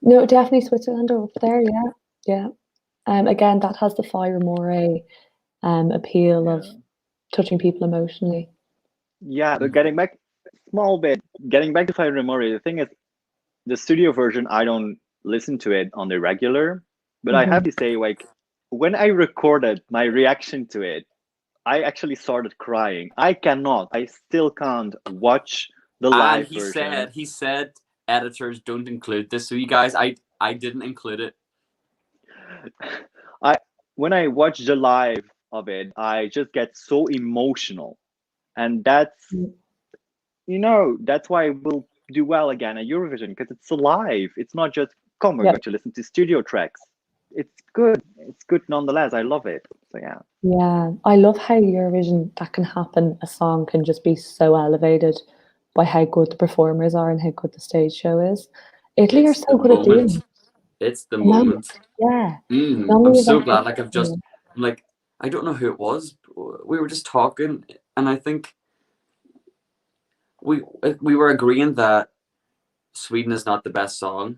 No, definitely Switzerland are up there. Yeah. Again, that has the Fire More appeal of touching people emotionally. Yeah, but getting back to Fire Mori, the thing is, the studio version, I don't listen to it on the regular, but I have to say, like, when I recorded my reaction to it, I actually started crying. I still can't watch the live version. He said editors don't include this, so you guys, I didn't include it. When I watch the live of it, I just get so emotional. And that's why we'll do well again at Eurovision, because it's alive. It's not just, we're going to listen to studio tracks. It's good. It's good nonetheless. I love it. So yeah. Yeah, I love how Eurovision, that can happen. A song can just be so elevated by how good the performers are and how good the stage show is. Italy are so good at doing it. It's the moment. Yeah. I'm so glad. Like I don't know who it was. We were just talking, and I think we were agreeing that Sweden is not the best song,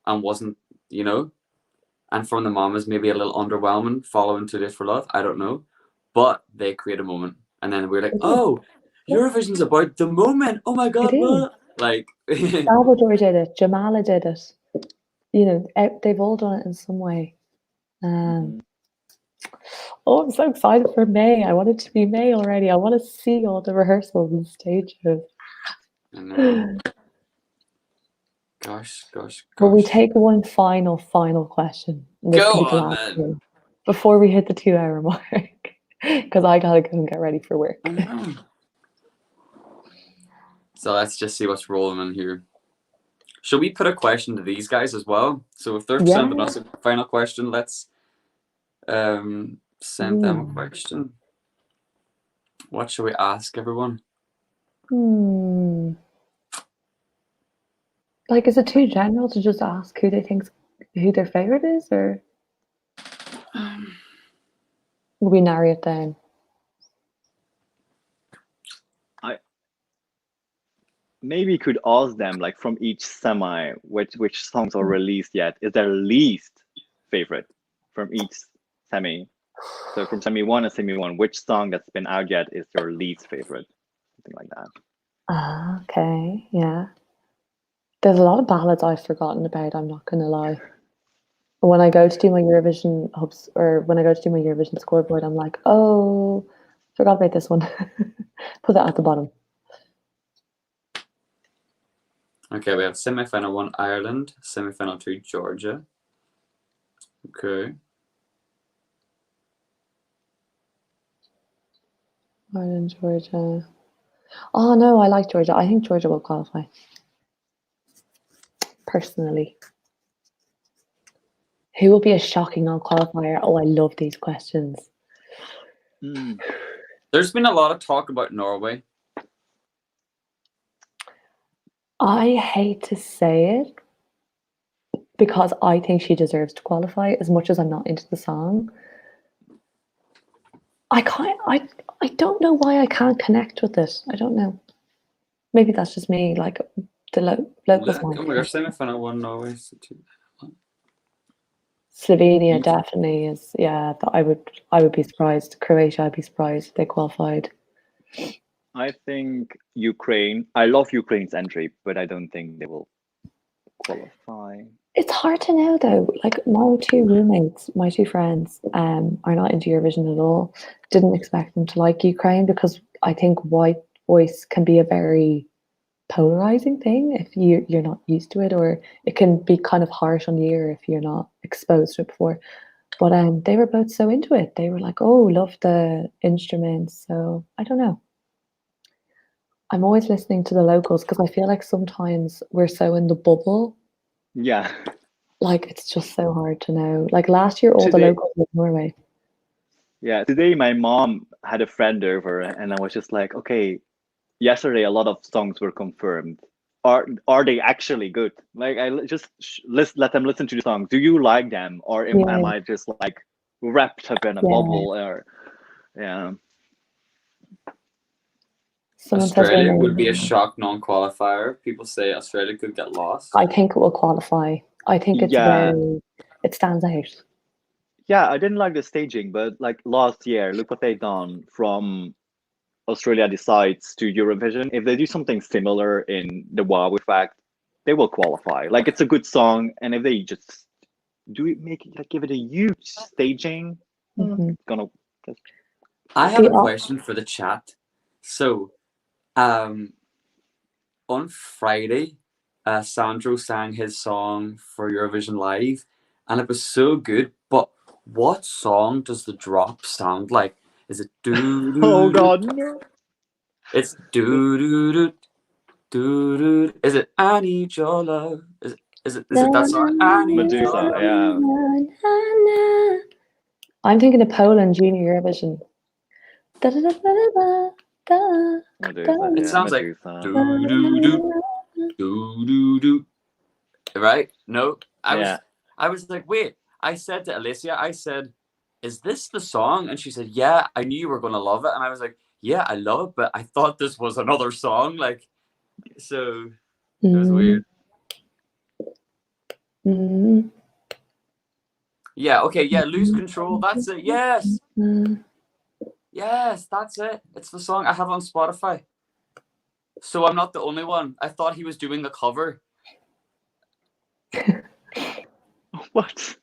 and wasn't, and From the Mamas maybe a little underwhelming following Too Late for Love. I don't know, but they create a moment, and then we're like, oh, Eurovision's about the moment. Oh my god, is. what? Like, Salvador did it. Jamala did it. You know, they've all done it in some way. Oh, I'm so excited for May. I want it to be May already. I want to see all the rehearsals and stages. I know. Gosh. Will we take one final question? This Go can be the on, last then. one before we hit the 2-hour mark, because I gotta go and get ready for work. I know. So let's just see what's rolling in here. Should we put a question to these guys as well? So if they're sending us a final question, let's send them a question. What should we ask everyone? Like, is it too general to just ask who their favorite is, or will we narrow it down? Maybe could ask them, like, from each semi, which songs are released yet is their least favorite from each semi. So from semi 1 and semi 1, which song that's been out yet is your least favorite? Something like that. Okay, yeah. There's a lot of ballads I've forgotten about, I'm not gonna lie. When I go to do my Eurovision hubs, or when I go to do my Eurovision scoreboard, I'm like, oh, forgot about this one. Put that at the bottom. Okay, we have semi-final 1 Ireland, semi-final 2 Georgia. Okay. Ireland, Georgia. Oh no, I like Georgia. I think Georgia will qualify. Personally. Who will be a shocking non-qualifier? Oh, I love these questions. There's been a lot of talk about Norway. I hate to say it because I think she deserves to qualify, as much as I'm not into the song. I don't know why I can't connect with it. I don't know. Maybe that's just me, like the locals. Oh my gosh, semi-final 1 Norway. Slovenia definitely is. Yeah, I would be surprised. Croatia, I'd be surprised if they qualified. I think Ukraine. I love Ukraine's entry, but I don't think they will qualify. It's hard to know though. Like, my two roommates, my two friends, are not into Eurovision at all. Didn't expect them to like Ukraine because I think white voice can be a very polarizing thing if you're not used to it, or it can be kind of harsh on the ear if you're not exposed to it before. But they were both so into it. They were like, oh, love the instruments. So I don't know. I'm always listening to the locals because I feel like sometimes we're so in the bubble. Yeah. Like, it's just so hard to know. Like last year, all the locals were Norway. Yeah, today my mom had a friend over, and I was just like, okay, yesterday a lot of songs were confirmed. Are they actually good? Like, I just let them listen to the songs. Do you like them, or am I just like wrapped up in a bubble? Or Australia would be a shock non-qualifier. People say Australia could get lost. I think it will qualify. I think it's it stands out. Yeah, I didn't like the staging, but like last year, look what they've done from Australia decides to Eurovision. If they do something similar in the wow effect, they will qualify. Like, it's a good song, and if they just give it a huge staging, it's gonna. I have a question for the chat. So, on Friday, Sandro sang his song for Eurovision Live, and it was so good. But what song does the drop sound like? Is it do? Oh God, no! It's do. Is it I need your love? Is it that song? I need Medusa, your love. yeah. I'm thinking of Poland Junior Eurovision. Medusa, It sounds like do. Right? No, I was like, wait. I said to Alicia, I said, is this the song? And she said, yeah, I knew you were going to love it. And I was like, yeah, I love it, but I thought this was another song. Like, so it was weird. Yeah, okay, yeah, Lose Control. That's it. Yes. Yes, that's it. It's the song I have on Spotify. So I'm not the only one. I thought he was doing a cover. What?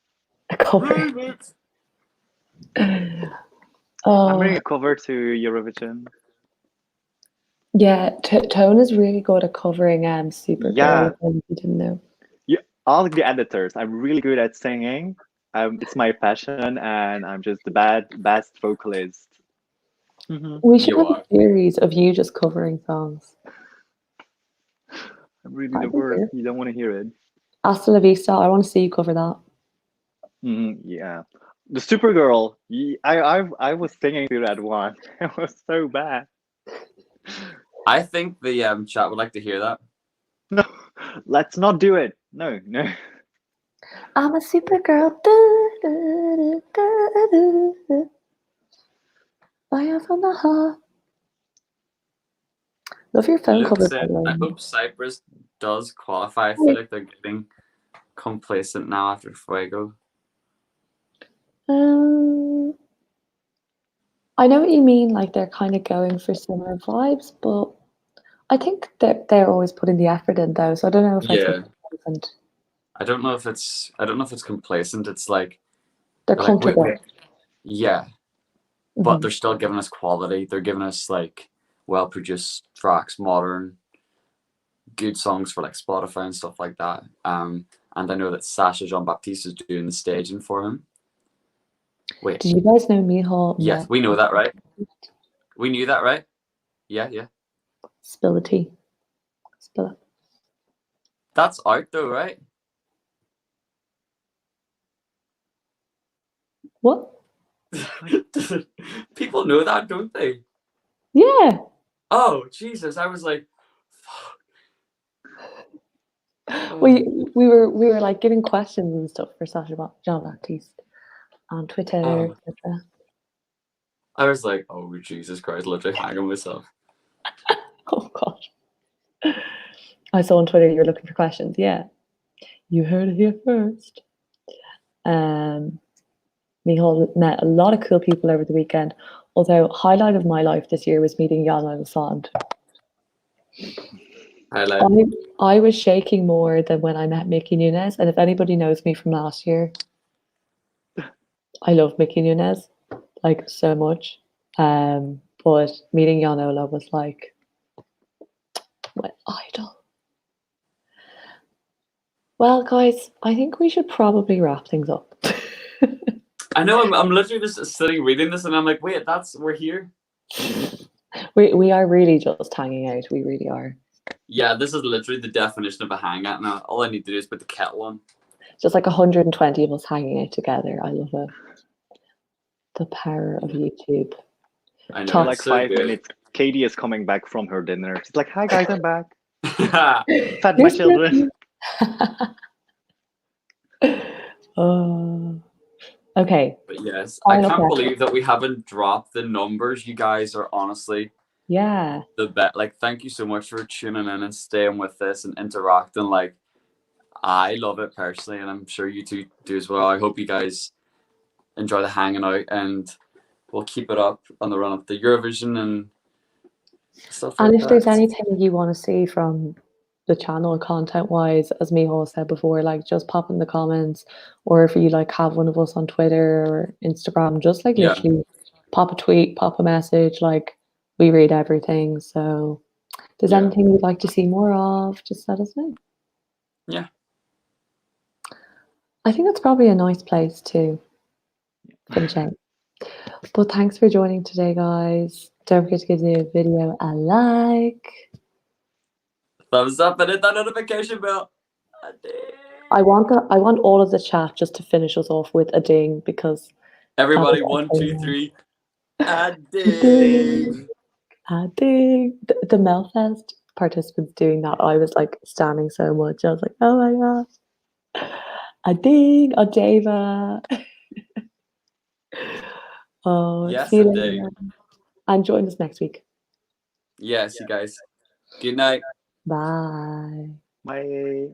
A cover. Remix. I'm Oh, bringing a cover to Eurovision. yeah. Tone is really good at covering Supergirl. Yeah. If you didn't know. All the editors. I'm really good at singing. It's my passion, and I'm just the best vocalist. We should You have are. a series of you just covering songs. I'm really That'd the be worst. good. You don't want to hear it. Hasta la vista. I want to see you cover that. Yeah, the Supergirl. I was singing to that one. It was so bad. I think the chat would like to hear that. No, let's not do it. No. I'm a Supergirl. Fire from the heart. Love your phone Luke cover. said, I hope Cyprus does qualify. I feel like they're getting complacent now after Fuego. I know what you mean, like they're kind of going for similar vibes, but I think that they're always putting the effort in though, so I don't know if Yeah. complacent. I don't know if it's complacent. It's like They're like, wait, comfortable. yeah. But they're still giving us quality. They're giving us like well-produced tracks, modern, good songs for like Spotify and stuff like that. And I know that Sasha Jean-Baptiste is doing the staging for him. Wait. Did you guys know Michal? Yes, we know that, right? We knew that, right? Yeah. Spill the tea. Spill it. That's out though, right? What? People know that, don't they? Yeah. Oh, Jesus. I was like, fuck. We were like giving questions and stuff for Sasha Jean-Baptiste on Twitter, etc. I was like, oh, Jesus Christ, literally hanging myself. Oh God. I saw on Twitter you were looking for questions. Yeah. You heard it here first. Michal met a lot of cool people over the weekend. Although highlight of my life this year was meeting Jana Lasand. Highlight. I was shaking more than when I met Mickey Nunes, and if anybody knows me from last year, I love Mickey Nunes like so much. But meeting Janola was like my idol. Well, guys, I think we should probably wrap things up. I know, I'm literally just sitting reading this and I'm like, wait, we're here? We are really just hanging out. We really are. Yeah, this is literally the definition of a hangout now. All I need to do is put the kettle on. Just like 120 of us hanging out together. I love it. The power of YouTube. I know. For like so 5 good. minutes, Katie is coming back from her dinner. She's like, "Hi guys, I'm back. Fed my Here's children." Okay. But yes, Final I can't question. believe that we haven't dropped the numbers. You guys are honestly Yeah. the best. Like, thank you so much for tuning in and staying with this and interacting. Like, I love it personally, and I'm sure you two do as well. I hope you guys enjoy the hanging out, and we'll keep it up on the run up to Eurovision and stuff like And that. if there's anything you want to see from the channel content wise, as Michal said before, like just pop in the comments, or if you like have one of us on Twitter or Instagram, just like literally pop a tweet, pop a message, like we read everything. So if there's anything you'd like to see more of, just let us know. Yeah. I think that's probably a nice place to finish out. But thanks for joining today, guys. Don't forget to give the video a like. Thumbs up and hit that notification bell. I want all of the chat just to finish us off with a ding, because everybody 1, 2, 3. A ding. A ding. The Melfest participants doing that, I was like standing so much. I was like, oh my gosh. A ding, a Deva. Oh, Yes, see you a later. ding. And join us next week. Yes, you guys. Good night. Bye. Bye.